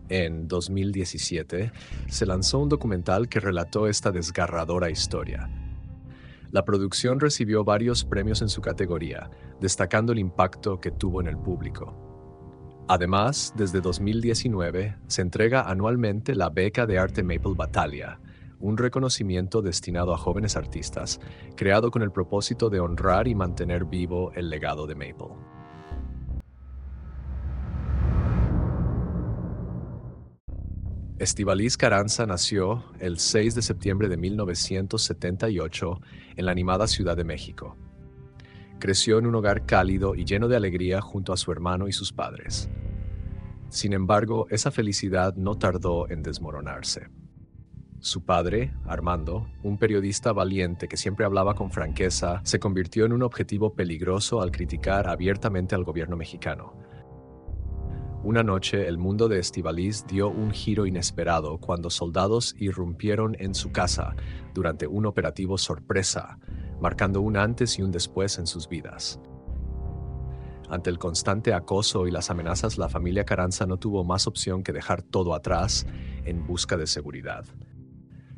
[SPEAKER 1] En 2017, se lanzó un documental que relató esta desgarradora historia. La producción recibió varios premios en su categoría, destacando el impacto que tuvo en el público. Además, desde 2019, se entrega anualmente la Beca de Arte Maple Battaglia, un reconocimiento destinado a jóvenes artistas, creado con el propósito de honrar y mantener vivo el legado de Maple. Estíbaliz Carranza nació el 6 de septiembre de 1978 en la animada Ciudad de México. Creció en un hogar cálido y lleno de alegría junto a su hermano y sus padres. Sin embargo, esa felicidad no tardó en desmoronarse. Su padre, Armando, un periodista valiente que siempre hablaba con franqueza, se convirtió en un objetivo peligroso al criticar abiertamente al gobierno mexicano. Una noche, el mundo de Estíbaliz dio un giro inesperado cuando soldados irrumpieron en su casa durante un operativo sorpresa, marcando un antes y un después en sus vidas. Ante el constante acoso y las amenazas, la familia Carranza no tuvo más opción que dejar todo atrás en busca de seguridad.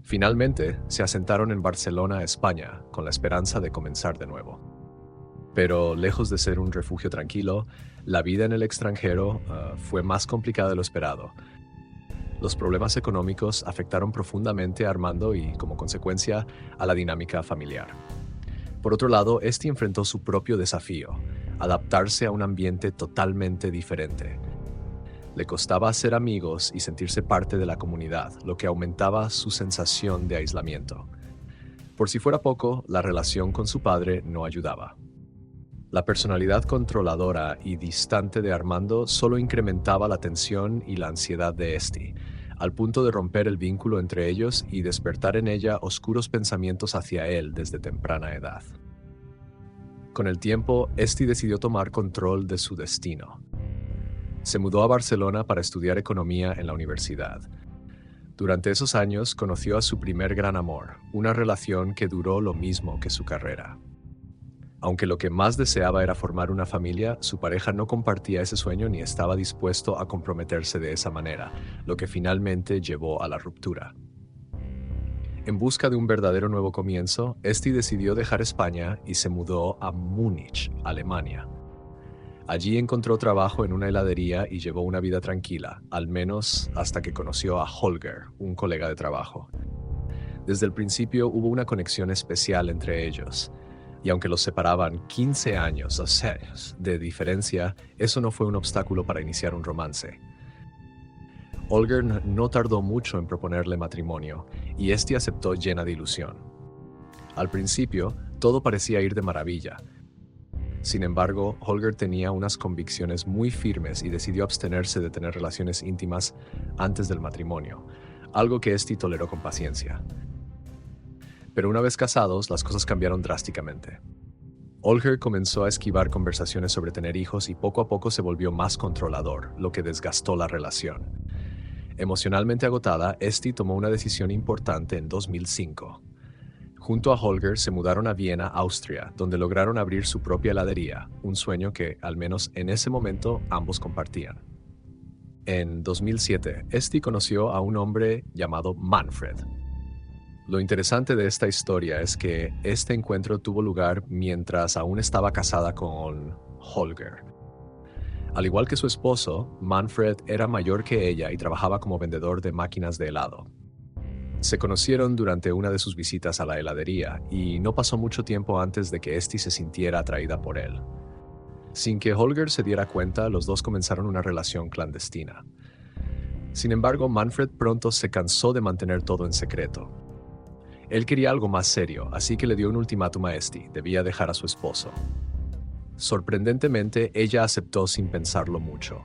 [SPEAKER 1] Finalmente, se asentaron en Barcelona, España, con la esperanza de comenzar de nuevo. Pero lejos de ser un refugio tranquilo, la vida en el extranjero fue más complicada de lo esperado. Los problemas económicos afectaron profundamente a Armando y, como consecuencia, a la dinámica familiar. Por otro lado, este enfrentó su propio desafío, adaptarse a un ambiente totalmente diferente. Le costaba hacer amigos y sentirse parte de la comunidad, lo que aumentaba su sensación de aislamiento. Por si fuera poco, la relación con su padre no ayudaba. La personalidad controladora y distante de Armando solo incrementaba la tensión y la ansiedad de Esti, al punto de romper el vínculo entre ellos y despertar en ella oscuros pensamientos hacia él desde temprana edad. Con el tiempo, Esti decidió tomar control de su destino. Se mudó a Barcelona para estudiar economía en la universidad. Durante esos años conoció a su primer gran amor, una relación que duró lo mismo que su carrera. Aunque lo que más deseaba era formar una familia, su pareja no compartía ese sueño ni estaba dispuesto a comprometerse de esa manera, lo que finalmente llevó a la ruptura. En busca de un verdadero nuevo comienzo, Esti decidió dejar España y se mudó a Múnich, Alemania. Allí encontró trabajo en una heladería y llevó una vida tranquila, al menos hasta que conoció a Holger, un colega de trabajo. Desde el principio hubo una conexión especial entre ellos, y aunque los separaban 15 años de diferencia, eso no fue un obstáculo para iniciar un romance. Holger no tardó mucho en proponerle matrimonio, y Esti aceptó llena de ilusión. Al principio, todo parecía ir de maravilla. Sin embargo, Holger tenía unas convicciones muy firmes y decidió abstenerse de tener relaciones íntimas antes del matrimonio, algo que Esti toleró con paciencia. Pero una vez casados, las cosas cambiaron drásticamente. Holger comenzó a esquivar conversaciones sobre tener hijos y poco a poco se volvió más controlador, lo que desgastó la relación. Emocionalmente agotada, Esti tomó una decisión importante en 2005. Junto a Holger se mudaron a Viena, Austria, donde lograron abrir su propia heladería, un sueño que, al menos en ese momento, ambos compartían. En 2007, Esti conoció a un hombre llamado Manfred. Lo interesante de esta historia es que este encuentro tuvo lugar mientras aún estaba casada con Holger. Al igual que su esposo, Manfred era mayor que ella y trabajaba como vendedor de máquinas de helado. Se conocieron durante una de sus visitas a la heladería y no pasó mucho tiempo antes de que Esti se sintiera atraída por él. Sin que Holger se diera cuenta, los dos comenzaron una relación clandestina. Sin embargo, Manfred pronto se cansó de mantener todo en secreto. Él quería algo más serio, así que le dio un ultimátum a Esti: debía dejar a su esposo. Sorprendentemente, ella aceptó sin pensarlo mucho.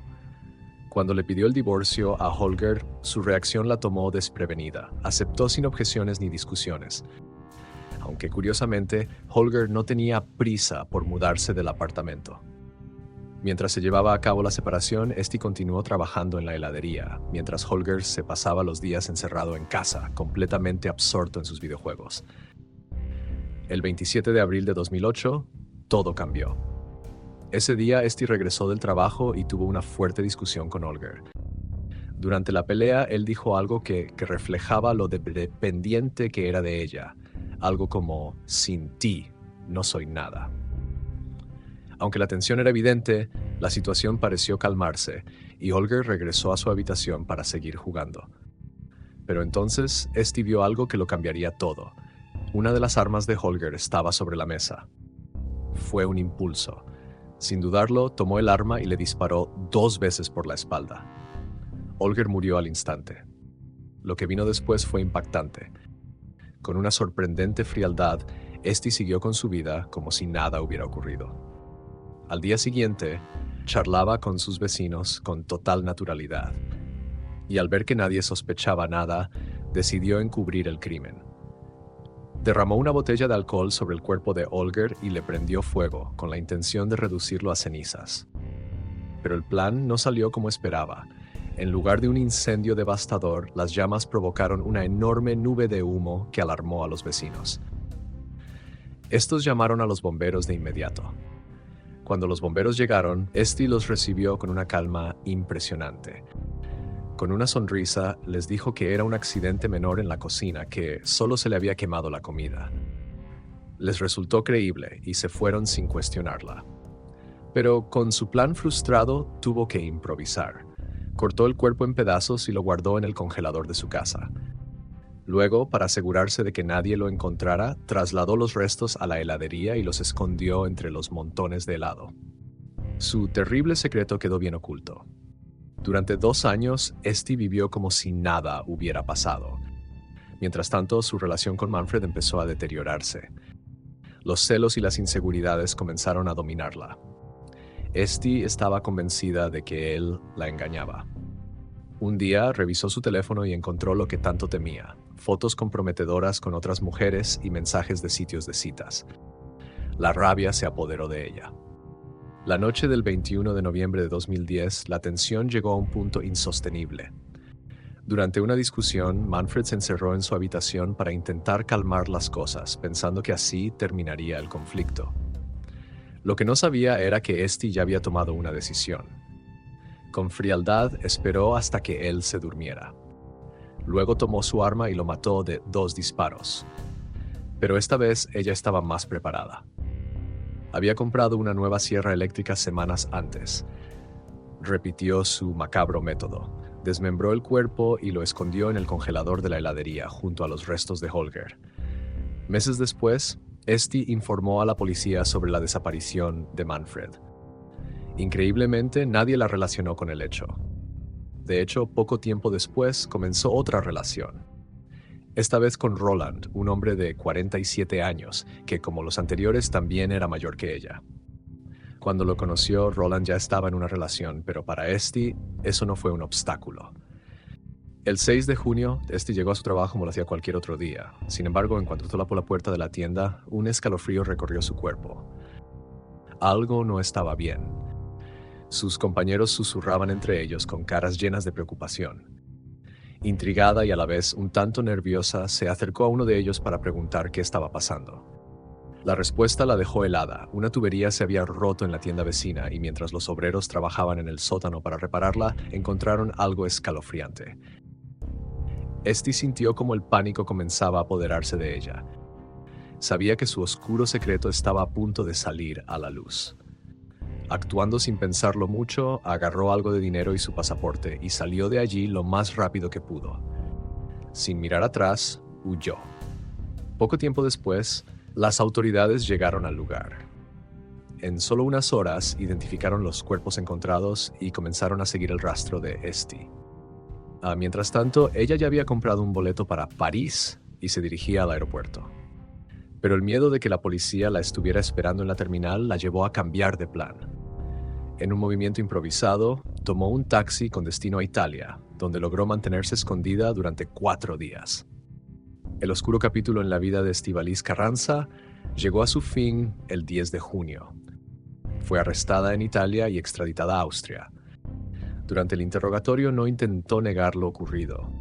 [SPEAKER 1] Cuando le pidió el divorcio a Holger, su reacción la tomó desprevenida. Aceptó sin objeciones ni discusiones. Aunque curiosamente, Holger no tenía prisa por mudarse del apartamento. Mientras se llevaba a cabo la separación, Esti continuó trabajando en la heladería, mientras Holger se pasaba los días encerrado en casa, completamente absorto en sus videojuegos. El 27 de abril de 2008, todo cambió. Ese día, Esti regresó del trabajo y tuvo una fuerte discusión con Holger. Durante la pelea, él dijo algo que reflejaba lo dependiente que era de ella. Algo como: sin ti, no soy nada. Aunque la tensión era evidente, la situación pareció calmarse y Holger regresó a su habitación para seguir jugando. Pero entonces, Esti vio algo que lo cambiaría todo. Una de las armas de Holger estaba sobre la mesa. Fue un impulso. Sin dudarlo, tomó el arma y le disparó 2 veces por la espalda. Holger murió al instante. Lo que vino después fue impactante. Con una sorprendente frialdad, Esti siguió con su vida como si nada hubiera ocurrido. Al día siguiente, charlaba con sus vecinos con total naturalidad. Y al ver que nadie sospechaba nada, decidió encubrir el crimen. Derramó una botella de alcohol sobre el cuerpo de Holger y le prendió fuego, con la intención de reducirlo a cenizas. Pero el plan no salió como esperaba. En lugar de un incendio devastador, las llamas provocaron una enorme nube de humo que alarmó a los vecinos. Estos llamaron a los bomberos de inmediato. Cuando los bomberos llegaron, Esti los recibió con una calma impresionante. Con una sonrisa, les dijo que era un accidente menor en la cocina, que solo se le había quemado la comida. Les resultó creíble y se fueron sin cuestionarla. Pero con su plan frustrado, tuvo que improvisar. Cortó el cuerpo en pedazos y lo guardó en el congelador de su casa. Luego, para asegurarse de que nadie lo encontrara, trasladó los restos a la heladería y los escondió entre los montones de helado. Su terrible secreto quedó bien oculto. Durante 2 años, Esti vivió como si nada hubiera pasado. Mientras tanto, su relación con Manfred empezó a deteriorarse. Los celos y las inseguridades comenzaron a dominarla. Esti estaba convencida de que él la engañaba. Un día revisó su teléfono y encontró lo que tanto temía: fotos comprometedoras con otras mujeres y mensajes de sitios de citas. La rabia se apoderó de ella. La noche del 21 de noviembre de 2010, la tensión llegó a un punto insostenible. Durante una discusión, Manfred se encerró en su habitación para intentar calmar las cosas, pensando que así terminaría el conflicto. Lo que no sabía era que Esti ya había tomado una decisión. Con frialdad esperó hasta que él se durmiera. Luego tomó su arma y lo mató de 2 disparos. Pero esta vez ella estaba más preparada. Había comprado una nueva sierra eléctrica semanas antes. Repitió su macabro método. Desmembró el cuerpo y lo escondió en el congelador de la heladería, junto a los restos de Holger. Meses después, Esti informó a la policía sobre la desaparición de Manfred. Increíblemente, nadie la relacionó con el hecho. De hecho, poco tiempo después comenzó otra relación. Esta vez con Roland, un hombre de 47 años, que como los anteriores también era mayor que ella. Cuando lo conoció, Roland ya estaba en una relación, pero para Esti eso no fue un obstáculo. El 6 de junio, Esti llegó a su trabajo como lo hacía cualquier otro día. Sin embargo, en cuanto tocó la puerta de la tienda, un escalofrío recorrió su cuerpo. Algo no estaba bien. Sus compañeros susurraban entre ellos con caras llenas de preocupación. Intrigada y a la vez un tanto nerviosa, se acercó a uno de ellos para preguntar qué estaba pasando. La respuesta la dejó helada. Una tubería se había roto en la tienda vecina y mientras los obreros trabajaban en el sótano para repararla, encontraron algo escalofriante. Esti sintió como el pánico comenzaba a apoderarse de ella. Sabía que su oscuro secreto estaba a punto de salir a la luz. Actuando sin pensarlo mucho, agarró algo de dinero y su pasaporte y salió de allí lo más rápido que pudo. Sin mirar atrás, huyó. Poco tiempo después, las autoridades llegaron al lugar. En solo unas horas, identificaron los cuerpos encontrados y comenzaron a seguir el rastro de Esti. Mientras tanto, ella ya había comprado un boleto para París y se dirigía al aeropuerto. Pero el miedo de que la policía la estuviera esperando en la terminal la llevó a cambiar de plan. En un movimiento improvisado, tomó un taxi con destino a Italia, donde logró mantenerse escondida durante 4 días. El oscuro capítulo en la vida de Estíbaliz Carranza llegó a su fin el 10 de junio. Fue arrestada en Italia y extraditada a Austria. Durante el interrogatorio no intentó negar lo ocurrido.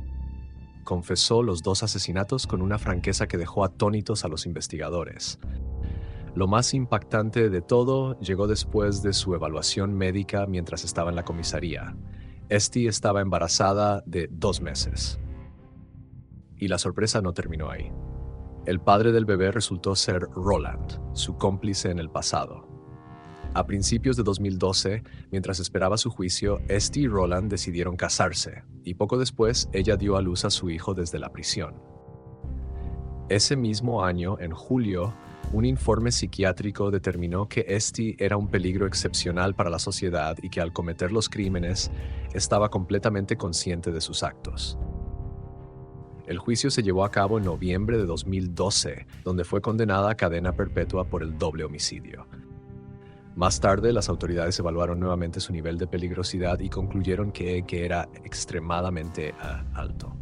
[SPEAKER 1] Confesó los 2 asesinatos con una franqueza que dejó atónitos a los investigadores. Lo más impactante de todo llegó después de su evaluación médica mientras estaba en la comisaría. Esti estaba embarazada de 2 meses. Y la sorpresa no terminó ahí. El padre del bebé resultó ser Roland, su cómplice en el pasado. A principios de 2012, mientras esperaba su juicio, Esti y Roland decidieron casarse, y poco después ella dio a luz a su hijo desde la prisión. Ese mismo año, en julio, un informe psiquiátrico determinó que Esti era un peligro excepcional para la sociedad y que al cometer los crímenes estaba completamente consciente de sus actos. El juicio se llevó a cabo en noviembre de 2012, donde fue condenada a cadena perpetua por el doble homicidio. Más tarde, las autoridades evaluaron nuevamente su nivel de peligrosidad y concluyeron que era extremadamente alto.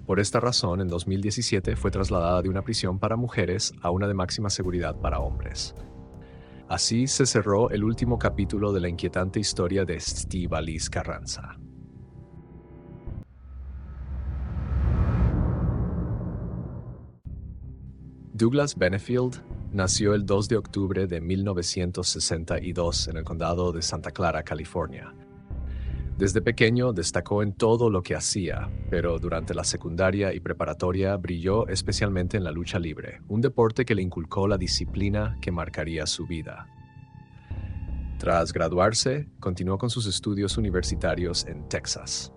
[SPEAKER 1] Por esta razón, en 2017 fue trasladada de una prisión para mujeres a una de máxima seguridad para hombres. Así se cerró el último capítulo de la inquietante historia de Estíbaliz Carranza. Douglas Benefield nació el 2 de octubre de 1962 en el condado de Santa Clara, California. Desde pequeño destacó en todo lo que hacía, pero durante la secundaria y preparatoria brilló especialmente en la lucha libre, un deporte que le inculcó la disciplina que marcaría su vida. Tras graduarse, continuó con sus estudios universitarios en Texas.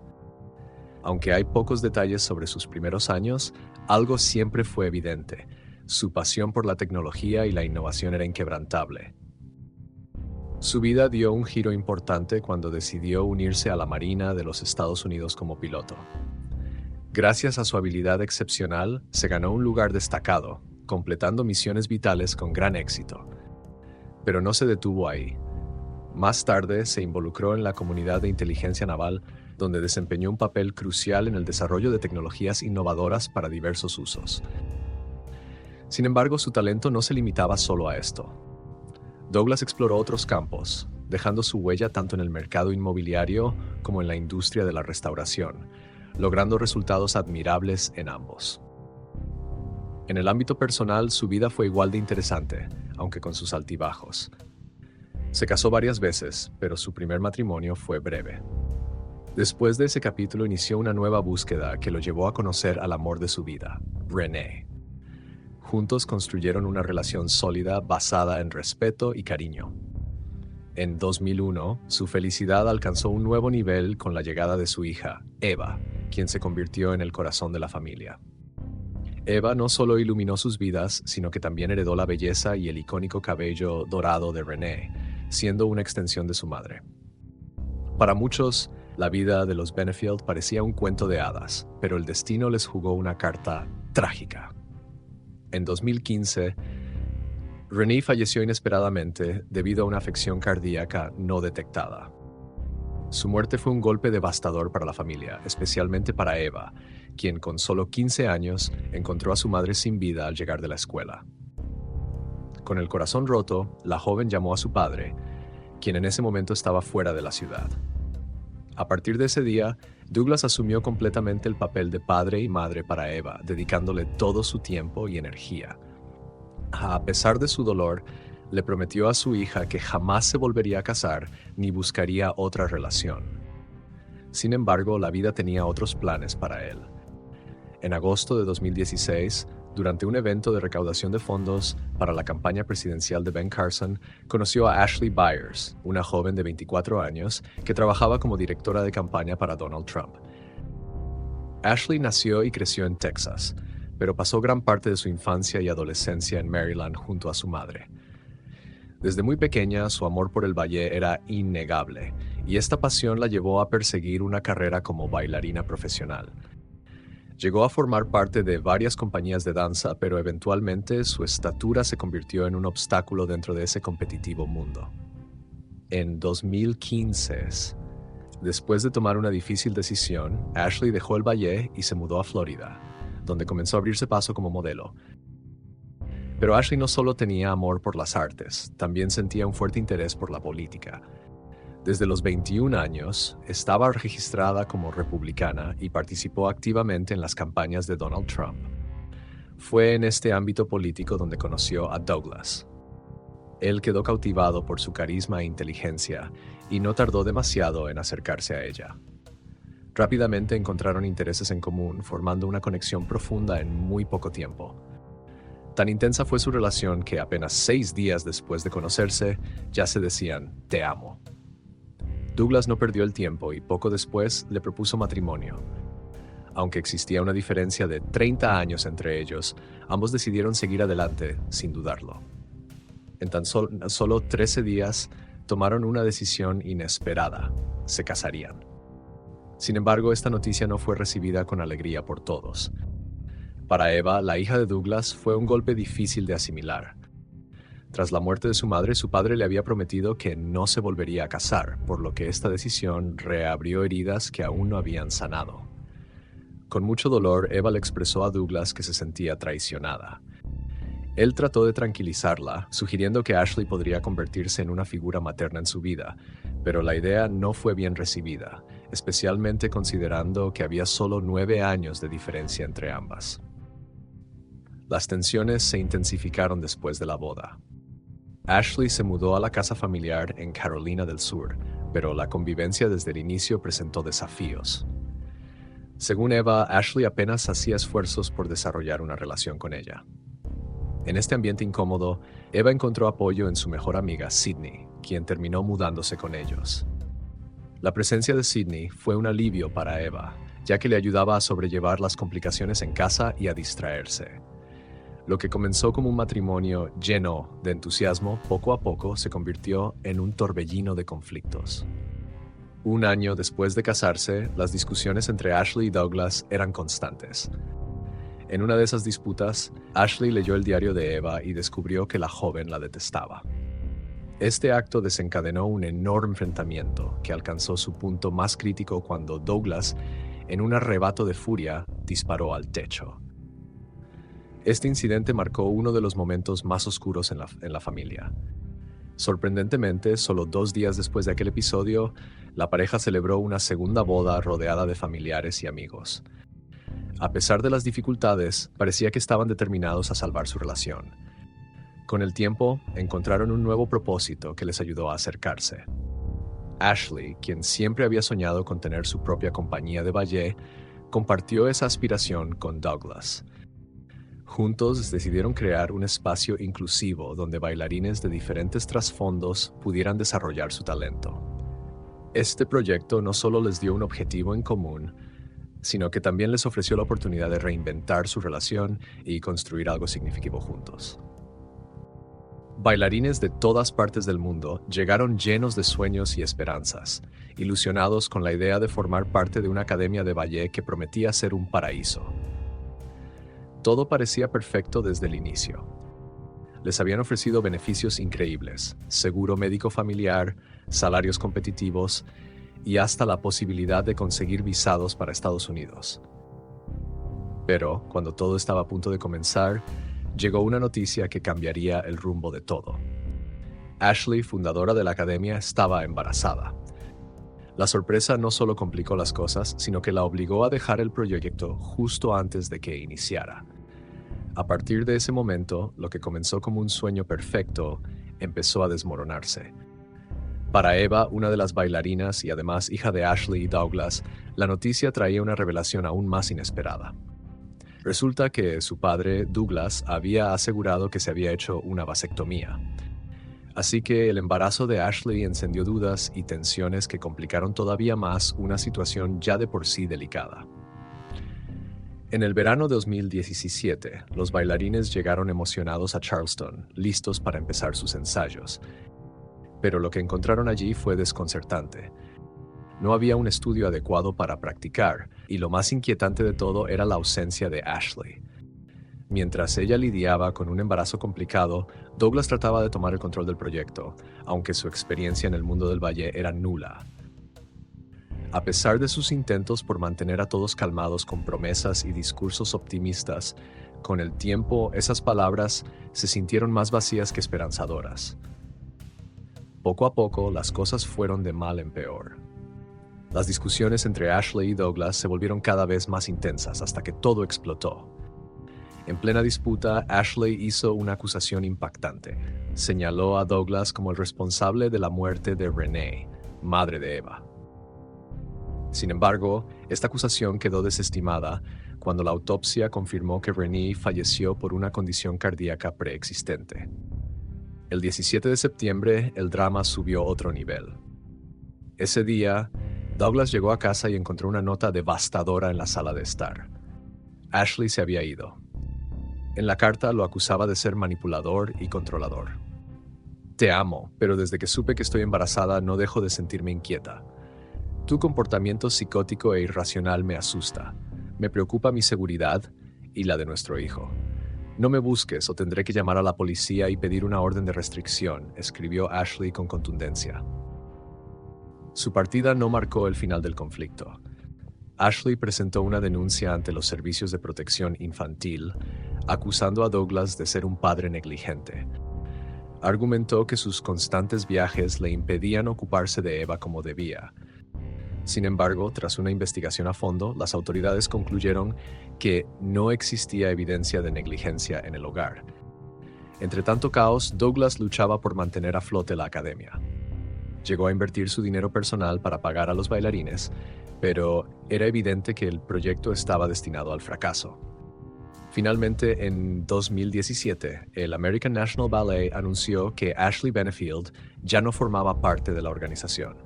[SPEAKER 1] Aunque hay pocos detalles sobre sus primeros años, algo siempre fue evidente. Su pasión por la tecnología y la innovación era inquebrantable. Su vida dio un giro importante cuando decidió unirse a la Marina de los Estados Unidos como piloto. Gracias a su habilidad excepcional, se ganó un lugar destacado, completando misiones vitales con gran éxito. Pero no se detuvo ahí. Más tarde se involucró en la comunidad de inteligencia naval, donde desempeñó un papel crucial en el desarrollo de tecnologías innovadoras para diversos usos. Sin embargo, su talento no se limitaba solo a esto. Douglas exploró otros campos, dejando su huella tanto en el mercado inmobiliario como en la industria de la restauración, logrando resultados admirables en ambos. En el ámbito personal, su vida fue igual de interesante, aunque con sus altibajos. Se casó varias veces, pero su primer matrimonio fue breve. Después de ese capítulo inició una nueva búsqueda que lo llevó a conocer al amor de su vida, Renee. Juntos construyeron una relación sólida basada en respeto y cariño. En 2001, su felicidad alcanzó un nuevo nivel con la llegada de su hija, Eva, quien se convirtió en el corazón de la familia. Eva no solo iluminó sus vidas, sino que también heredó la belleza y el icónico cabello dorado de Renee, siendo una extensión de su madre. Para muchos, la vida de los Benefield parecía un cuento de hadas, pero el destino les jugó una carta trágica. En 2015, Renee falleció inesperadamente debido a una afección cardíaca no detectada. Su muerte fue un golpe devastador para la familia, especialmente para Eva, quien con solo 15 años encontró a su madre sin vida al llegar de la escuela. Con el corazón roto, la joven llamó a su padre, quien en ese momento estaba fuera de la ciudad. A partir de ese día, Douglas asumió completamente el papel de padre y madre para Eva, dedicándole todo su tiempo y energía. A pesar de su dolor, le prometió a su hija que jamás se volvería a casar ni buscaría otra relación. Sin embargo, la vida tenía otros planes para él. En agosto de 2016, durante un evento de recaudación de fondos para la campaña presidencial de Ben Carson, conoció a Ashley Byers, una joven de 24 años que trabajaba como directora de campaña para Donald Trump. Ashley nació y creció en Texas, pero pasó gran parte de su infancia y adolescencia en Maryland junto a su madre. Desde muy pequeña, su amor por el ballet era innegable, y esta pasión la llevó a perseguir una carrera como bailarina profesional. Llegó a formar parte de varias compañías de danza, pero eventualmente su estatura se convirtió en un obstáculo dentro de ese competitivo mundo. En 2015, después de tomar una difícil decisión, Ashley dejó el ballet y se mudó a Florida, donde comenzó a abrirse paso como modelo. Pero Ashley no solo tenía amor por las artes, también sentía un fuerte interés por la política. Desde los 21 años, estaba registrada como republicana y participó activamente en las campañas de Donald Trump. Fue en este ámbito político donde conoció a Douglas. Él quedó cautivado por su carisma e inteligencia y no tardó demasiado en acercarse a ella. Rápidamente encontraron intereses en común, formando una conexión profunda en muy poco tiempo. Tan intensa fue su relación que apenas 6 días después de conocerse, ya se decían «te amo». Douglas no perdió el tiempo y poco después le propuso matrimonio. Aunque existía una diferencia de 30 años entre ellos, ambos decidieron seguir adelante sin dudarlo. En tan solo 13 días tomaron una decisión inesperada: se casarían. Sin embargo, esta noticia no fue recibida con alegría por todos. Para Eva, la hija de Douglas, fue un golpe difícil de asimilar. Tras la muerte de su madre, su padre le había prometido que no se volvería a casar, por lo que esta decisión reabrió heridas que aún no habían sanado. Con mucho dolor, Eva le expresó a Douglas que se sentía traicionada. Él trató de tranquilizarla, sugiriendo que Ashley podría convertirse en una figura materna en su vida, pero la idea no fue bien recibida, especialmente considerando que había solo 9 años de diferencia entre ambas. Las tensiones se intensificaron después de la boda. Ashley se mudó a la casa familiar en Carolina del Sur, pero la convivencia desde el inicio presentó desafíos. Según Eva, Ashley apenas hacía esfuerzos por desarrollar una relación con ella. En este ambiente incómodo, Eva encontró apoyo en su mejor amiga, Sydney, quien terminó mudándose con ellos. La presencia de Sydney fue un alivio para Eva, ya que le ayudaba a sobrellevar las complicaciones en casa y a distraerse. Lo que comenzó como un matrimonio lleno de entusiasmo, poco a poco se convirtió en un torbellino de conflictos. Un año después de casarse, las discusiones entre Ashley y Douglas eran constantes. En una de esas disputas, Ashley leyó el diario de Eva y descubrió que la joven la detestaba. Este acto desencadenó un enorme enfrentamiento que alcanzó su punto más crítico cuando Douglas, en un arrebato de furia, disparó al techo. Este incidente marcó uno de los momentos más oscuros en la familia. Sorprendentemente, solo 2 días después de aquel episodio, la pareja celebró una segunda boda rodeada de familiares y amigos. A pesar de las dificultades, parecía que estaban determinados a salvar su relación. Con el tiempo, encontraron un nuevo propósito que les ayudó a acercarse. Ashley, quien siempre había soñado con tener su propia compañía de ballet, compartió esa aspiración con Douglas. Juntos decidieron crear un espacio inclusivo donde bailarines de diferentes trasfondos pudieran desarrollar su talento. Este proyecto no solo les dio un objetivo en común, sino que también les ofreció la oportunidad de reinventar su relación y construir algo significativo juntos. Bailarines de todas partes del mundo llegaron llenos de sueños y esperanzas, ilusionados con la idea de formar parte de una academia de ballet que prometía ser un paraíso. Todo parecía perfecto desde el inicio. Les habían ofrecido beneficios increíbles, seguro médico familiar, salarios competitivos y hasta la posibilidad de conseguir visados para Estados Unidos. Pero, cuando todo estaba a punto de comenzar, llegó una noticia que cambiaría el rumbo de todo. Ashley, fundadora de la academia, estaba embarazada. La sorpresa no solo complicó las cosas, sino que la obligó a dejar el proyecto justo antes de que iniciara. A partir de ese momento, lo que comenzó como un sueño perfecto empezó a desmoronarse. Para Eva, una de las bailarinas y además hija de Ashley y Douglas, la noticia traía una revelación aún más inesperada. Resulta que su padre, Douglas, había asegurado que se había hecho una vasectomía. Así que el embarazo de Ashley encendió dudas y tensiones que complicaron todavía más una situación ya de por sí delicada. En el verano de 2017, los bailarines llegaron emocionados a Charleston, listos para empezar sus ensayos. Pero lo que encontraron allí fue desconcertante. No había un estudio adecuado para practicar, y lo más inquietante de todo era la ausencia de Ashley. Mientras ella lidiaba con un embarazo complicado, Douglas trataba de tomar el control del proyecto, aunque su experiencia en el mundo del ballet era nula. A pesar de sus intentos por mantener a todos calmados con promesas y discursos optimistas, con el tiempo esas palabras se sintieron más vacías que esperanzadoras. Poco a poco, las cosas fueron de mal en peor. Las discusiones entre Ashley y Douglas se volvieron cada vez más intensas hasta que todo explotó. En plena disputa, Ashley hizo una acusación impactante. Señaló a Douglas como el responsable de la muerte de Renee, madre de Eva. Sin embargo, esta acusación quedó desestimada cuando la autopsia confirmó que Renee falleció por una condición cardíaca preexistente. El 17 de septiembre, el drama subió otro nivel. Ese día, Douglas llegó a casa y encontró una nota devastadora en la sala de estar. Ashley se había ido. En la carta lo acusaba de ser manipulador y controlador. Te amo, pero desde que supe que estoy embarazada no dejo de sentirme inquieta. Tu comportamiento psicótico e irracional me asusta. Me preocupa mi seguridad y la de nuestro hijo. No me busques o tendré que llamar a la policía y pedir una orden de restricción, escribió Ashley con contundencia. Su partida no marcó el final del conflicto. Ashley presentó una denuncia ante los servicios de protección infantil, acusando a Douglas de ser un padre negligente. Argumentó que sus constantes viajes le impedían ocuparse de Eva como debía. Sin embargo, tras una investigación a fondo, las autoridades concluyeron que no existía evidencia de negligencia en el hogar. Entre tanto caos, Douglas luchaba por mantener a flote la academia. Llegó a invertir su dinero personal para pagar a los bailarines, pero era evidente que el proyecto estaba destinado al fracaso. Finalmente, en 2017, el American National Ballet anunció que Ashley Benefield ya no formaba parte de la organización.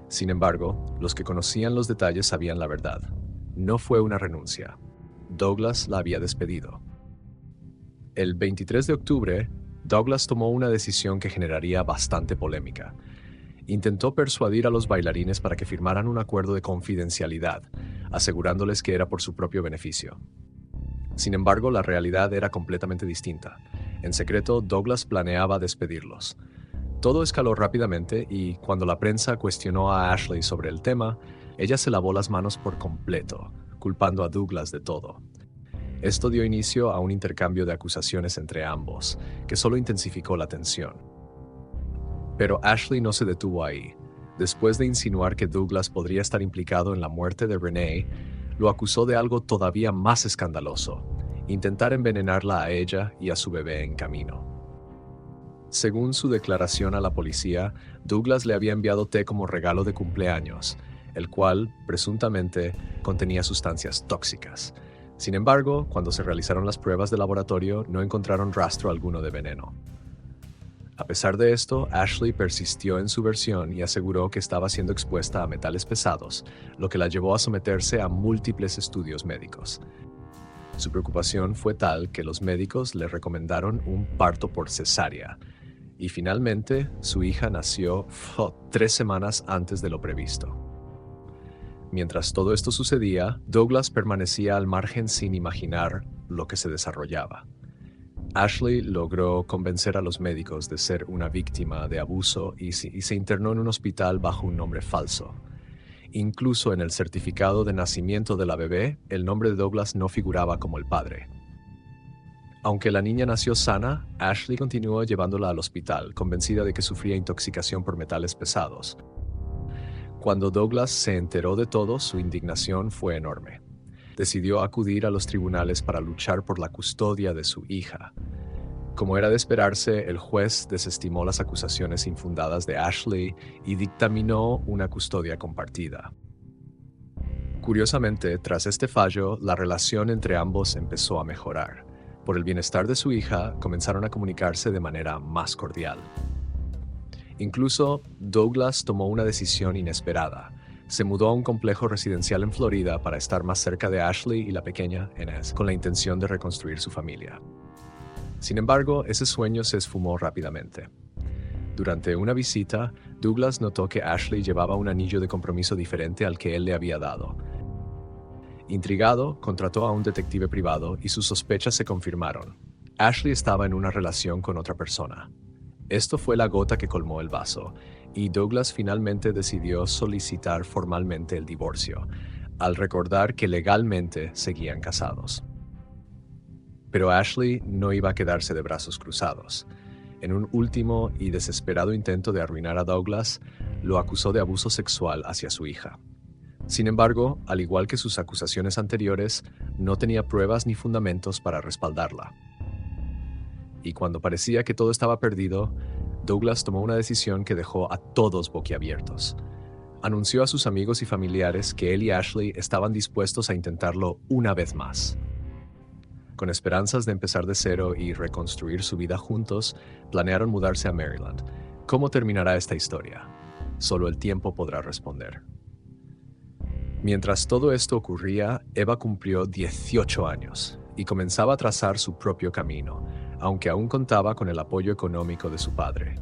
[SPEAKER 1] Sin embargo, los que conocían los detalles sabían la verdad. No fue una renuncia. Douglas la había despedido. El 23 de octubre, Douglas tomó una decisión que generaría bastante polémica. Intentó persuadir a los bailarines para que firmaran un acuerdo de confidencialidad, asegurándoles que era por su propio beneficio. Sin embargo, la realidad era completamente distinta. En secreto, Douglas planeaba despedirlos. Todo escaló rápidamente y cuando la prensa cuestionó a Ashley sobre el tema, ella se lavó las manos por completo, culpando a Douglas de todo. Esto dio inicio a un intercambio de acusaciones entre ambos, que solo intensificó la tensión. Pero Ashley no se detuvo ahí. Después de insinuar que Douglas podría estar implicado en la muerte de Renee, lo acusó de algo todavía más escandaloso: intentar envenenarla a ella y a su bebé en camino. Según su declaración a la policía, Douglas le había enviado té como regalo de cumpleaños, el cual, presuntamente, contenía sustancias tóxicas. Sin embargo, cuando se realizaron las pruebas de laboratorio, no encontraron rastro alguno de veneno. A pesar de esto, Ashley persistió en su versión y aseguró que estaba siendo expuesta a metales pesados, lo que la llevó a someterse a múltiples estudios médicos. Su preocupación fue tal que los médicos le recomendaron un parto por cesárea, y finalmente su hija nació 3 semanas antes de lo previsto. Mientras todo esto sucedía, Douglas permanecía al margen sin imaginar lo que se desarrollaba. Ashley logró convencer a los médicos de ser una víctima de abuso y se internó en un hospital bajo un nombre falso. Incluso en el certificado de nacimiento de la bebé, el nombre de Douglas no figuraba como el padre. Aunque la niña nació sana, Ashley continuó llevándola al hospital, convencida de que sufría intoxicación por metales pesados. Cuando Douglas se enteró de todo, su indignación fue enorme. Decidió acudir a los tribunales para luchar por la custodia de su hija. Como era de esperarse, el juez desestimó las acusaciones infundadas de Ashley y dictaminó una custodia compartida. Curiosamente, tras este fallo, la relación entre ambos empezó a mejorar. Por el bienestar de su hija, comenzaron a comunicarse de manera más cordial. Incluso, Douglas tomó una decisión inesperada. Se mudó a un complejo residencial en Florida para estar más cerca de Ashley y la pequeña Inez, con la intención de reconstruir su familia. Sin embargo, ese sueño se esfumó rápidamente. Durante una visita, Douglas notó que Ashley llevaba un anillo de compromiso diferente al que él le había dado. Intrigado, contrató a un detective privado y sus sospechas se confirmaron. Ashley estaba en una relación con otra persona. Esto fue la gota que colmó el vaso, y Douglas finalmente decidió solicitar formalmente el divorcio, al recordar que legalmente seguían casados. Pero Ashley no iba a quedarse de brazos cruzados. En un último y desesperado intento de arruinar a Douglas, lo acusó de abuso sexual hacia su hija. Sin embargo, al igual que sus acusaciones anteriores, no tenía pruebas ni fundamentos para respaldarla. Y cuando parecía que todo estaba perdido, Douglas tomó una decisión que dejó a todos boquiabiertos. Anunció a sus amigos y familiares que él y Ashley estaban dispuestos a intentarlo una vez más. Con esperanzas de empezar de cero y reconstruir su vida juntos, planearon mudarse a Maryland. ¿Cómo terminará esta historia? Solo el tiempo podrá responder. Mientras todo esto ocurría, Eva cumplió 18 años y comenzaba a trazar su propio camino, aunque aún contaba con el apoyo económico de su padre.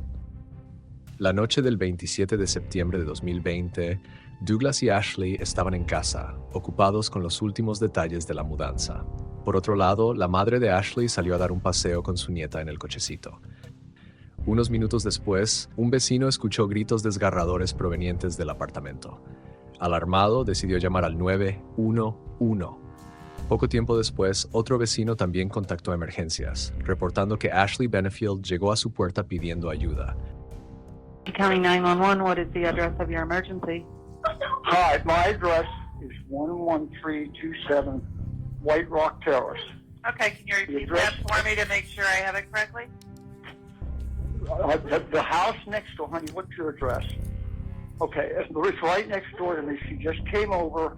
[SPEAKER 1] La noche del 27 de septiembre de 2020, Douglas y Ashley estaban en casa, ocupados con los últimos detalles de la mudanza. Por otro lado, la madre de Ashley salió a dar un paseo con su nieta en el cochecito. Unos minutos después, un vecino escuchó gritos desgarradores provenientes del apartamento. Alarmado, decidió llamar al 911. Poco tiempo después, otro vecino también contactó a emergencias, reportando que Ashley Benefield llegó a su puerta pidiendo ayuda.
[SPEAKER 2] County 911, what is the address of your emergency?
[SPEAKER 3] Hi, my address is 11327 White Rock Terrace.
[SPEAKER 2] Okay, can you repeat that for me to make sure I have it correctly?
[SPEAKER 3] The house next door, honey, what's your address? Okay, it's right next door to me. She just came over.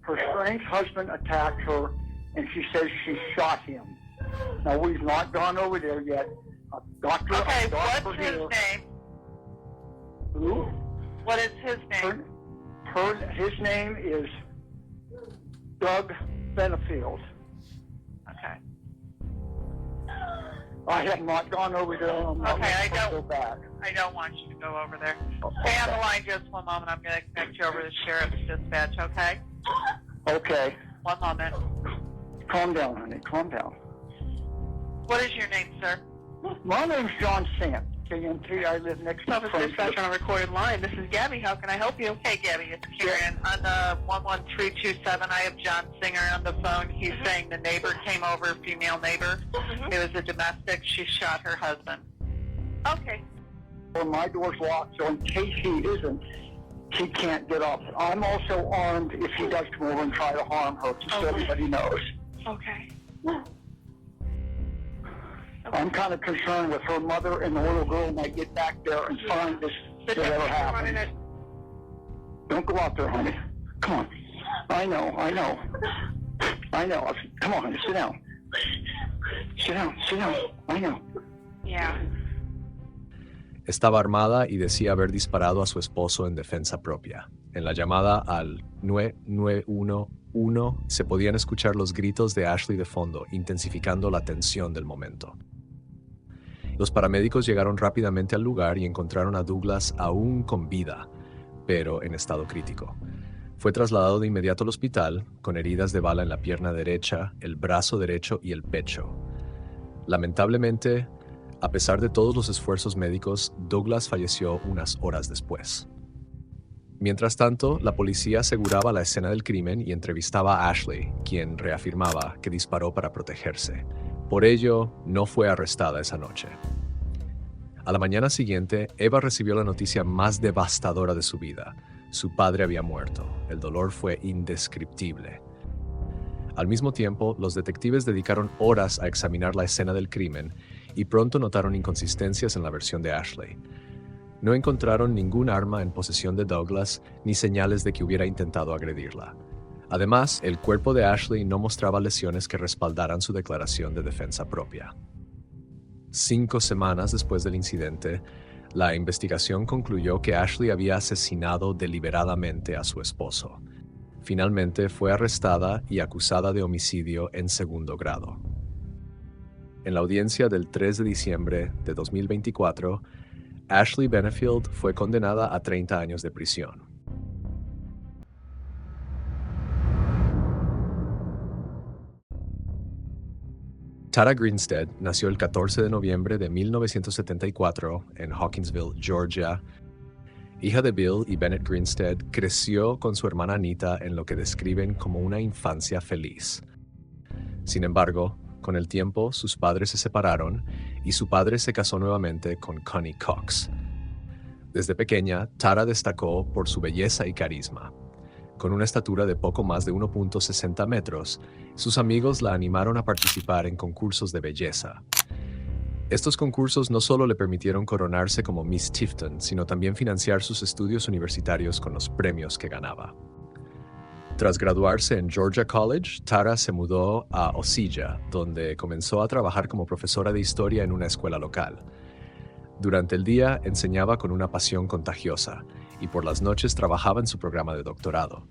[SPEAKER 3] Her strange husband attacked her, and she says she shot him. Now, we've not gone over there yet.
[SPEAKER 2] Okay, what's his name?
[SPEAKER 3] Who?
[SPEAKER 2] What is his name?
[SPEAKER 3] His name is Doug Benefield.
[SPEAKER 2] Okay.
[SPEAKER 3] I have not gone over there. I'm not
[SPEAKER 2] Okay,
[SPEAKER 3] going to go back.
[SPEAKER 2] I don't want you to go over there. Stay on the line just one moment. I'm going to connect you over to Sheriff's Dispatch, okay?
[SPEAKER 3] Okay.
[SPEAKER 2] One moment.
[SPEAKER 3] Calm down, honey. Calm down.
[SPEAKER 2] What is your name, sir?
[SPEAKER 3] My name's John Sant. KMT. I live next to
[SPEAKER 2] Office Dispatch on a recorded line. This is Gabby. How can I help you? Hey, Gabby. It's Karen. On the 11327, I have John Singer on the phone. He's saying the neighbor came over, female neighbor. It was a domestic. She shot her husband. Okay.
[SPEAKER 3] Well, my door's locked, so in case he isn't, he can't get up. I'm also armed if he does come over and try to harm her, just so everybody knows.
[SPEAKER 2] Okay.
[SPEAKER 3] I'm kind of concerned with her mother and the little girl might get back there and find this whatever happened. Don't go out there, honey. Come on. I know. Come on, honey. Sit down. I know.
[SPEAKER 2] Yeah.
[SPEAKER 1] Estaba armada y decía haber disparado a su esposo en defensa propia. En la llamada al 911 se podían escuchar los gritos de Ashley de fondo, intensificando la tensión del momento. Los paramédicos llegaron rápidamente al lugar y encontraron a Douglas aún con vida, pero en estado crítico. Fue trasladado de inmediato al hospital, con heridas de bala en la pierna derecha, el brazo derecho y el pecho. Lamentablemente, a pesar de todos los esfuerzos médicos, Douglas falleció unas horas después. Mientras tanto, la policía aseguraba la escena del crimen y entrevistaba a Ashley, quien reafirmaba que disparó para protegerse. Por ello, no fue arrestada esa noche. A la mañana siguiente, Eva recibió la noticia más devastadora de su vida. Su padre había muerto. El dolor fue indescriptible. Al mismo tiempo, los detectives dedicaron horas a examinar la escena del crimen y pronto notaron inconsistencias en la versión de Ashley. No encontraron ningún arma en posesión de Douglas ni señales de que hubiera intentado agredirla. Además, el cuerpo de Ashley no mostraba lesiones que respaldaran su declaración de defensa propia. 5 semanas después del incidente, la investigación concluyó que Ashley había asesinado deliberadamente a su esposo. Finalmente fue arrestada y acusada de homicidio en segundo grado. En la audiencia del 3 de diciembre de 2024, Ashley Benefield fue condenada a 30 años de prisión. Tara Grinstead nació el 14 de noviembre de 1974 en Hawkinsville, Georgia. Hija de Bill y Bennett Grinstead, creció con su hermana Anita en lo que describen como una infancia feliz. Sin embargo, con el tiempo, sus padres se separaron y su padre se casó nuevamente con Connie Cox. Desde pequeña, Tara destacó por su belleza y carisma. Con una estatura de poco más de 1.60 metros, sus amigos la animaron a participar en concursos de belleza. Estos concursos no solo le permitieron coronarse como Miss Tifton, sino también financiar sus estudios universitarios con los premios que ganaba. Tras graduarse en Georgia College, Tara se mudó a Osceola, donde comenzó a trabajar como profesora de historia en una escuela local. Durante el día enseñaba con una pasión contagiosa y por las noches trabajaba en su programa de doctorado.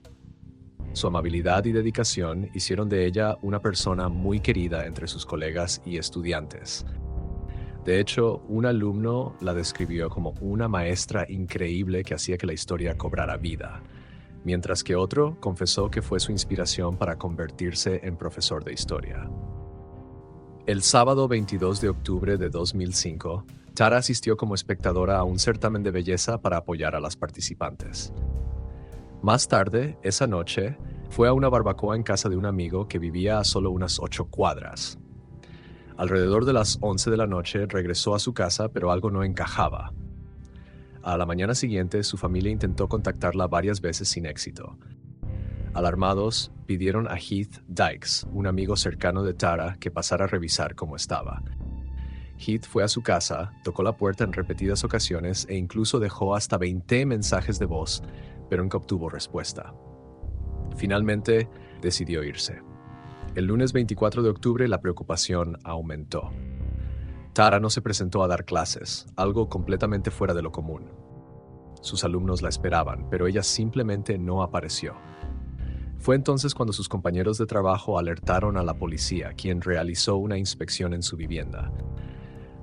[SPEAKER 1] Su amabilidad y dedicación hicieron de ella una persona muy querida entre sus colegas y estudiantes. De hecho, un alumno la describió como una maestra increíble que hacía que la historia cobrara vida, mientras que otro confesó que fue su inspiración para convertirse en profesor de historia. El sábado 22 de octubre de 2005, Tara asistió como espectadora a un certamen de belleza para apoyar a las participantes. Más tarde, esa noche, fue a una barbacoa en casa de un amigo que vivía a solo unas 8 cuadras. Alrededor de las 11 de la noche regresó a su casa, pero algo no encajaba. A la mañana siguiente, su familia intentó contactarla varias veces sin éxito. Alarmados, pidieron a Heath Dykes, un amigo cercano de Tara, que pasara a revisar cómo estaba. Heath fue a su casa, tocó la puerta en repetidas ocasiones e incluso dejó hasta 20 mensajes de voz, pero nunca obtuvo respuesta. Finalmente, decidió irse. El lunes 24 de octubre la preocupación aumentó. Tara no se presentó a dar clases, algo completamente fuera de lo común. Sus alumnos la esperaban, pero ella simplemente no apareció. Fue entonces cuando sus compañeros de trabajo alertaron a la policía, quien realizó una inspección en su vivienda.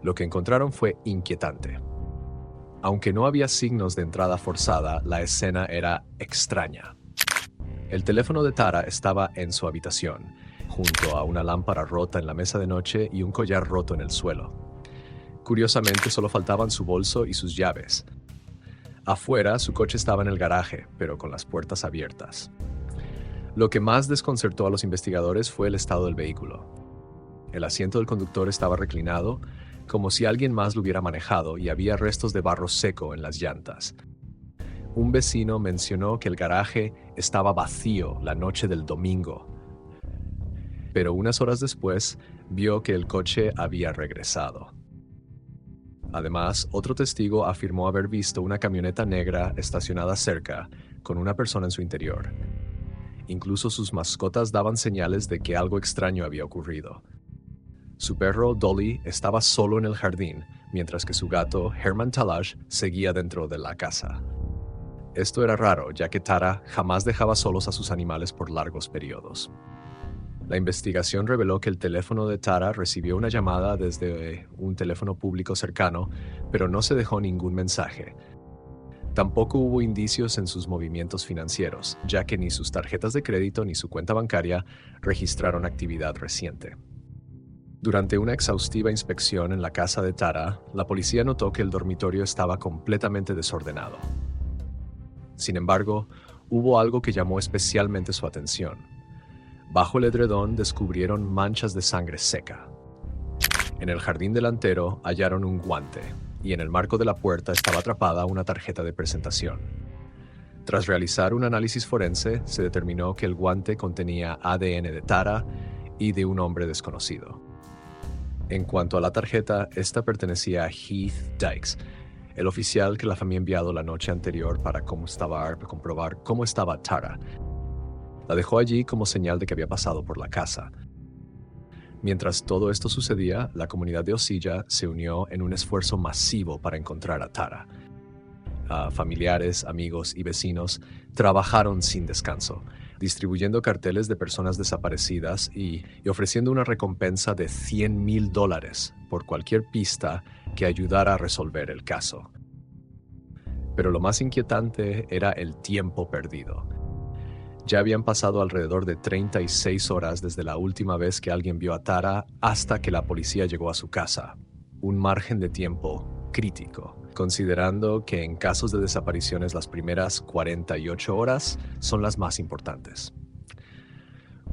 [SPEAKER 1] Lo que encontraron fue inquietante. Aunque no había signos de entrada forzada, la escena era extraña. El teléfono de Tara estaba en su habitación, junto a una lámpara rota en la mesa de noche y un collar roto en el suelo. Curiosamente, solo faltaban su bolso y sus llaves. Afuera, su coche estaba en el garaje, pero con las puertas abiertas. Lo que más desconcertó a los investigadores fue el estado del vehículo. El asiento del conductor estaba reclinado, como si alguien más lo hubiera manejado, y había restos de barro seco en las llantas. Un vecino mencionó que el garaje estaba vacío la noche del domingo, pero unas horas después vio que el coche había regresado. Además, otro testigo afirmó haber visto una camioneta negra estacionada cerca, con una persona en su interior. Incluso sus mascotas daban señales de que algo extraño había ocurrido. Su perro, Dolly, estaba solo en el jardín, mientras que su gato, Herman Talash, seguía dentro de la casa. Esto era raro, ya que Tara jamás dejaba solos a sus animales por largos periodos. La investigación reveló que el teléfono de Tara recibió una llamada desde un teléfono público cercano, pero no se dejó ningún mensaje. Tampoco hubo indicios en sus movimientos financieros, ya que ni sus tarjetas de crédito ni su cuenta bancaria registraron actividad reciente. Durante una exhaustiva inspección en la casa de Tara, la policía notó que el dormitorio estaba completamente desordenado. Sin embargo, hubo algo que llamó especialmente su atención. Bajo el edredón descubrieron manchas de sangre seca. En el jardín delantero hallaron un guante, y en el marco de la puerta estaba atrapada una tarjeta de presentación. Tras realizar un análisis forense, se determinó que el guante contenía ADN de Tara y de un hombre desconocido. En cuanto a la tarjeta, esta pertenecía a Heath Dykes, el oficial que la familia había enviado la noche anterior para comprobar cómo estaba Tara. La dejó allí como señal de que había pasado por la casa. Mientras todo esto sucedía, la comunidad de Osceola se unió en un esfuerzo masivo para encontrar a Tara. Familiares, amigos y vecinos trabajaron sin descanso, distribuyendo carteles de personas desaparecidas y ofreciendo una recompensa de $100,000 por cualquier pista que ayudara a resolver el caso. Pero lo más inquietante era el tiempo perdido. Ya habían pasado alrededor de 36 horas desde la última vez que alguien vio a Tara hasta que la policía llegó a su casa. Un margen de tiempo crítico, considerando que en casos de desapariciones las primeras 48 horas son las más importantes.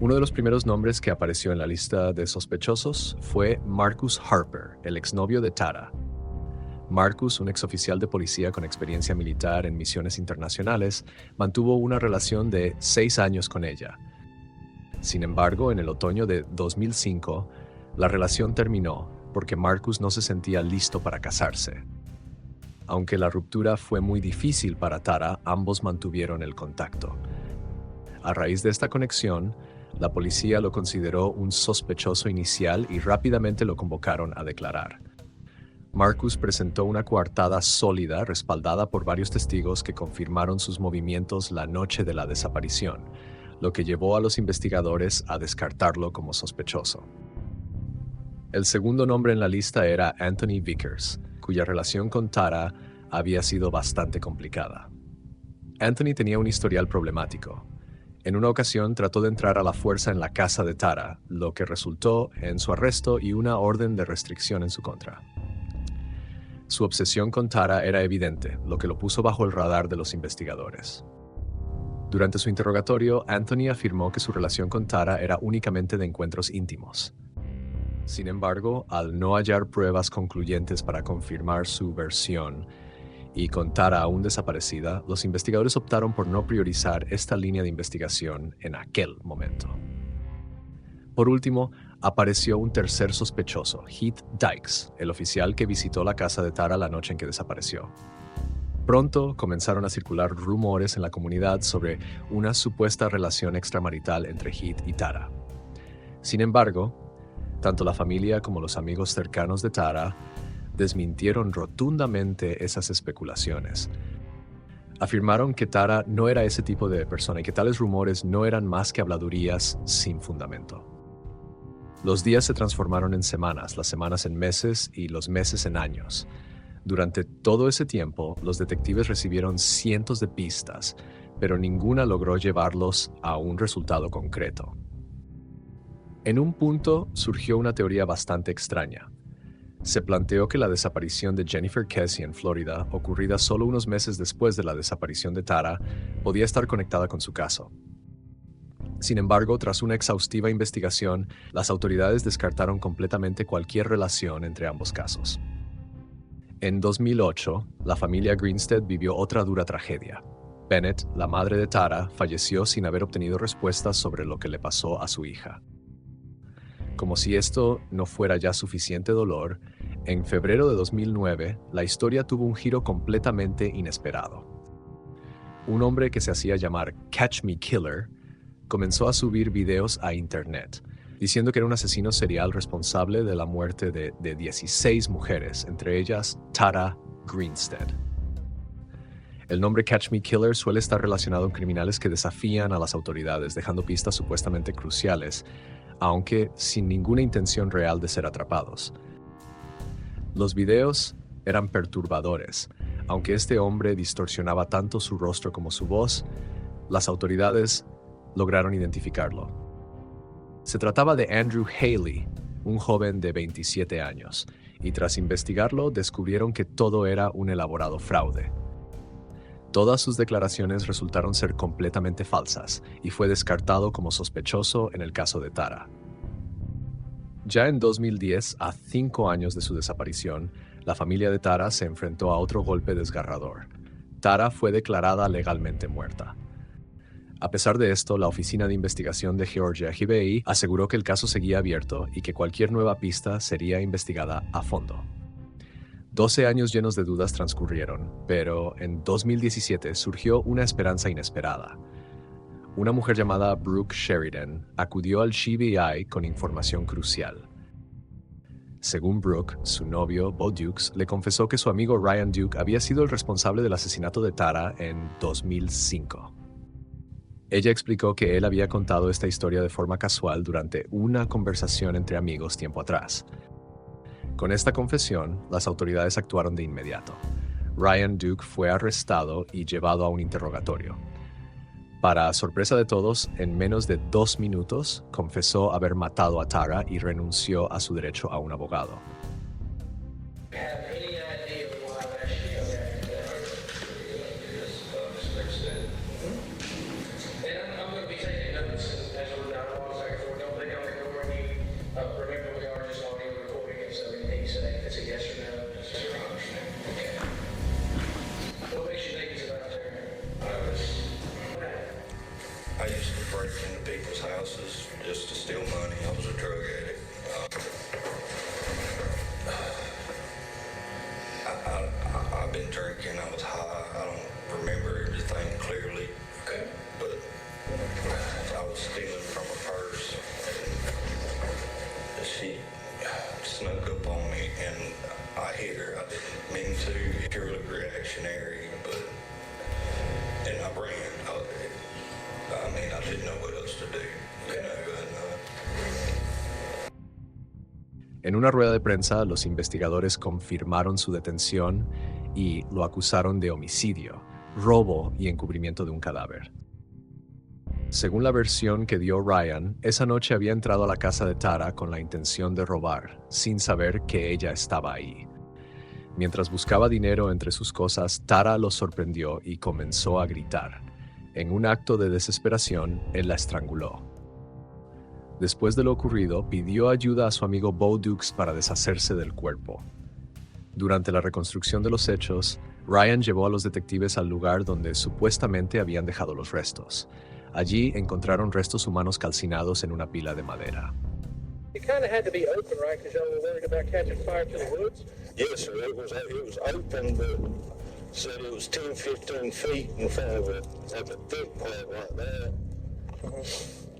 [SPEAKER 1] Uno de los primeros nombres que apareció en la lista de sospechosos fue Marcus Harper, el exnovio de Tara. Marcus, un exoficial de policía con experiencia militar en misiones internacionales, mantuvo una relación de 6 años con ella. Sin embargo, en el otoño de 2005, la relación terminó porque Marcus no se sentía listo para casarse. Aunque la ruptura fue muy difícil para Tara, ambos mantuvieron el contacto. A raíz de esta conexión, la policía lo consideró un sospechoso inicial y rápidamente lo convocaron a declarar. Marcus presentó una coartada sólida respaldada por varios testigos que confirmaron sus movimientos la noche de la desaparición, lo que llevó a los investigadores a descartarlo como sospechoso. El segundo nombre en la lista era Anthony Vickers, cuya relación con Tara había sido bastante complicada. Anthony tenía un historial problemático. En una ocasión trató de entrar a la fuerza en la casa de Tara, lo que resultó en su arresto y una orden de restricción en su contra. Su obsesión con Tara era evidente, lo que lo puso bajo el radar de los investigadores. Durante su interrogatorio, Anthony afirmó que su relación con Tara era únicamente de encuentros íntimos. Sin embargo, al no hallar pruebas concluyentes para confirmar su versión y con Tara aún desaparecida, los investigadores optaron por no priorizar esta línea de investigación en aquel momento. Por último, apareció un tercer sospechoso, Heath Dykes, el oficial que visitó la casa de Tara la noche en que desapareció. Pronto comenzaron a circular rumores en la comunidad sobre una supuesta relación extramarital entre Heath y Tara. Sin embargo, tanto la familia como los amigos cercanos de Tara desmintieron rotundamente esas especulaciones. Afirmaron que Tara no era ese tipo de persona y que tales rumores no eran más que habladurías sin fundamento. Los días se transformaron en semanas, las semanas en meses y los meses en años. Durante todo ese tiempo, los detectives recibieron cientos de pistas, pero ninguna logró llevarlos a un resultado concreto. En un punto surgió una teoría bastante extraña. Se planteó que la desaparición de Jennifer Kesse en Florida, ocurrida solo unos meses después de la desaparición de Tara, podía estar conectada con su caso. Sin embargo, tras una exhaustiva investigación, las autoridades descartaron completamente cualquier relación entre ambos casos. En 2008, la familia Greenstead vivió otra dura tragedia. Bennett, la madre de Tara, falleció sin haber obtenido respuestas sobre lo que le pasó a su hija. Como si esto no fuera ya suficiente dolor, en febrero de 2009, la historia tuvo un giro completamente inesperado. Un hombre que se hacía llamar Catch Me Killer comenzó a subir videos a internet, diciendo que era un asesino serial responsable de la muerte de 16 mujeres, entre ellas Tara Greenstead. El nombre Catch Me Killer suele estar relacionado con criminales que desafían a las autoridades, dejando pistas supuestamente cruciales, aunque sin ninguna intención real de ser atrapados. Los videos eran perturbadores. Aunque este hombre distorsionaba tanto su rostro como su voz, las autoridades lograron identificarlo. Se trataba de Andrew Haley, un joven de 27 años, y tras investigarlo descubrieron que todo era un elaborado fraude. Todas sus declaraciones resultaron ser completamente falsas y fue descartado como sospechoso en el caso de Tara. Ya en 2010, a 5 años de su desaparición, la familia de Tara se enfrentó a otro golpe desgarrador. Tara fue declarada legalmente muerta. A pesar de esto, la Oficina de Investigación de Georgia FBI aseguró que el caso seguía abierto y que cualquier nueva pista sería investigada a fondo. 12 años llenos de dudas transcurrieron, pero en 2017 surgió una esperanza inesperada. Una mujer llamada Brooke Sheridan acudió al FBI con información crucial. Según Brooke, su novio, Bo Dukes, le confesó que su amigo Ryan Duke había sido el responsable del asesinato de Tara en 2005. Ella explicó que él había contado esta historia de forma casual durante una conversación entre amigos tiempo atrás. Con esta confesión, las autoridades actuaron de inmediato. Ryan Duke fue arrestado y llevado a un interrogatorio. Para sorpresa de todos, en menos de 2 minutos, confesó haber matado a Tara y renunció a su derecho a un abogado.
[SPEAKER 4] I used to break into people's houses just to steal money. I was a drug addict. I've been drinking. I was high. I don't remember everything clearly. Okay. But I was stealing from a purse. And she snuck up on me and I hit her. I didn't mean to. Purely reactionary, but and I ran. I didn't know what else to do.
[SPEAKER 1] En una rueda de prensa, los investigadores confirmaron su detención y lo acusaron de homicidio, robo y encubrimiento de un cadáver. Según la versión que dio Ryan, esa noche había entrado a la casa de Tara con la intención de robar, sin saber que ella estaba ahí. Mientras buscaba dinero entre sus cosas, Tara lo sorprendió y comenzó a gritar. En un acto de desesperación, él la estranguló. Después de lo ocurrido, pidió ayuda a su amigo Bo Dukes para deshacerse del cuerpo. Durante la reconstrucción de los hechos, Ryan llevó a los detectives al lugar donde supuestamente habían dejado los restos. Allí encontraron restos humanos calcinados en una pila de madera.
[SPEAKER 5] It kind of had to be open, right? Because y'all were worried about catching fire to the woods?
[SPEAKER 4] Yes, sir. It was open, but said it was 10, 15 feet in front of it, like a thick part like that.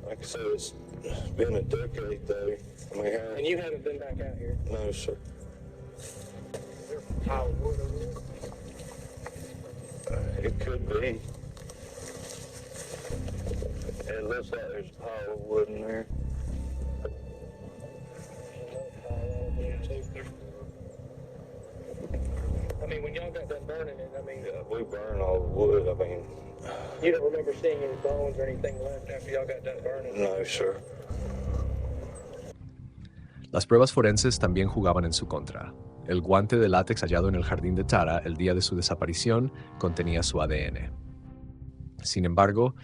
[SPEAKER 4] Like I said, it's been a decade, though. I mean,
[SPEAKER 5] And you haven't been back out here?
[SPEAKER 4] no, sir.
[SPEAKER 5] There's a pile of wood over there.
[SPEAKER 4] It could be. It looks like there's a pile of wood in there.
[SPEAKER 5] I mean, when y'all got done burning it, I mean,
[SPEAKER 4] Yeah, we burn all the wood. I mean,
[SPEAKER 5] you don't remember seeing any bones or anything left after y'all got done burning?
[SPEAKER 4] no, sir.
[SPEAKER 1] Las pruebas forenses también jugaban en su contra. El guante de látex hallado en el jardín de Tara el día de su desaparición contenía su ADN. Sin embargo,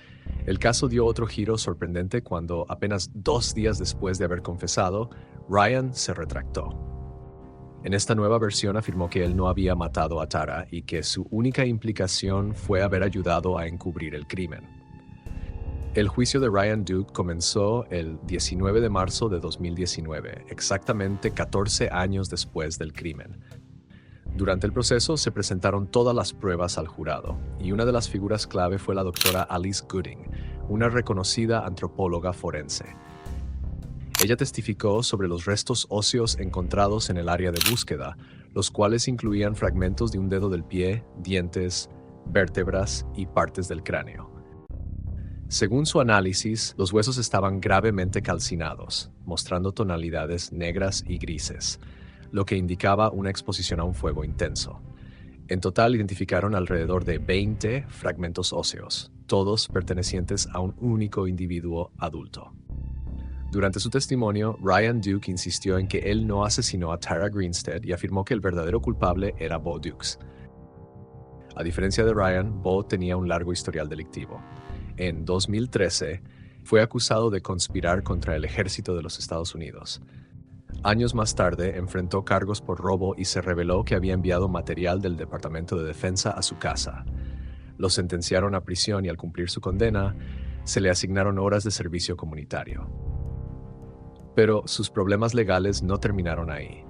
[SPEAKER 1] el caso dio otro giro sorprendente cuando, apenas 2 días después de haber confesado, Ryan se retractó. En esta nueva versión afirmó que él no había matado a Tara y que su única implicación fue haber ayudado a encubrir el crimen. El juicio de Ryan Duke comenzó el 19 de marzo de 2019, exactamente 14 años después del crimen. Durante el proceso se presentaron todas las pruebas al jurado, y una de las figuras clave fue la doctora Alice Gooding, una reconocida antropóloga forense. Ella testificó sobre los restos óseos encontrados en el área de búsqueda, los cuales incluían fragmentos de un dedo del pie, dientes, vértebras y partes del cráneo. Según su análisis, los huesos estaban gravemente calcinados, mostrando tonalidades negras y grises, lo que indicaba una exposición a un fuego intenso. En total identificaron alrededor de 20 fragmentos óseos, todos pertenecientes a un único individuo adulto. Durante su testimonio, Ryan Duke insistió en que él no asesinó a Tara Greenstead y afirmó que el verdadero culpable era Bo Dukes. A diferencia de Ryan, Bo tenía un largo historial delictivo. En 2013, fue acusado de conspirar contra el ejército de los Estados Unidos. Años más tarde, enfrentó cargos por robo y se reveló que había enviado material del Departamento de Defensa a su casa. Lo sentenciaron a prisión y al cumplir su condena, se le asignaron horas de servicio comunitario. Pero sus problemas legales no terminaron ahí.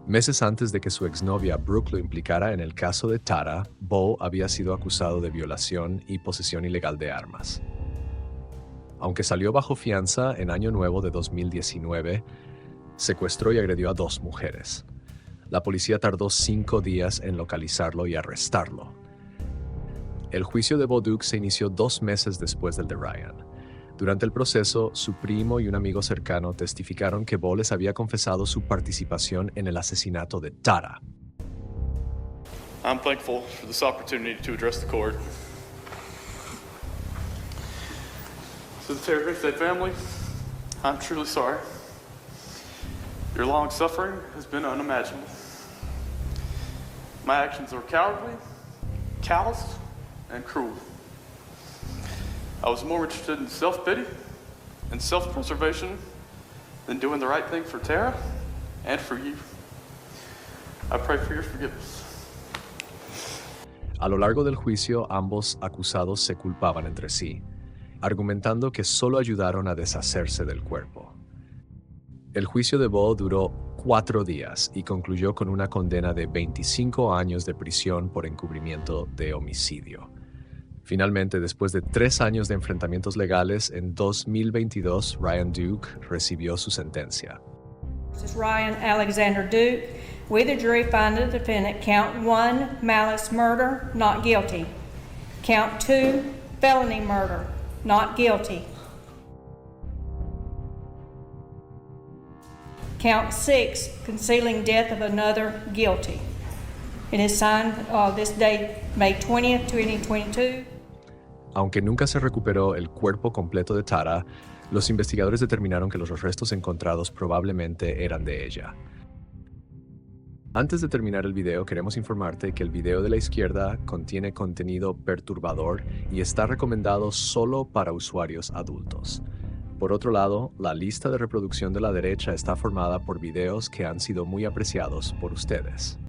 [SPEAKER 1] Meses antes de que su exnovia Brooke lo implicara en el caso de Tara, Bo había sido acusado de violación y posesión ilegal de armas. Aunque salió bajo fianza en Año Nuevo de 2019, secuestró y agredió a 2 mujeres. La policía tardó 5 días en localizarlo y arrestarlo. El juicio de Bo Duke se inició 2 meses después del de Ryan. Durante el proceso, su primo y un amigo cercano testificaron que Bo les había confesado su participación en el asesinato de Tara.
[SPEAKER 6] I'm thankful for this opportunity to address the court. To the Tara Greenstead family, I'm truly sorry. Your long suffering has been unimaginable. My actions were cowardly, callous, and cruel. I was more interested in self-pity and self-preservation than doing the right thing for Tara and for you. I pray for your forgiveness.
[SPEAKER 1] A lo largo del juicio, ambos acusados se culpaban entre sí, argumentando que solo ayudaron a deshacerse del cuerpo. El juicio de Bo duró 4 días y concluyó con una condena de 25 años de prisión por encubrimiento de homicidio. Finalmente, después de 3 años de enfrentamientos legales, en 2022, Ryan Duke recibió su sentencia.
[SPEAKER 7] This is Ryan Alexander Duke. We, the jury, find the defendant count 1, malice murder, not guilty. Count 2, felony murder, not guilty. Count 6, concealing death of another, guilty. It is signed this day, May 20th, 2022.
[SPEAKER 1] Aunque nunca se recuperó el cuerpo completo de Tara, los investigadores determinaron que los restos encontrados probablemente eran de ella. Antes de terminar el video, queremos informarte que el video de la izquierda contiene contenido perturbador y está recomendado solo para usuarios adultos. Por otro lado, la lista de reproducción de la derecha está formada por videos que han sido muy apreciados por ustedes.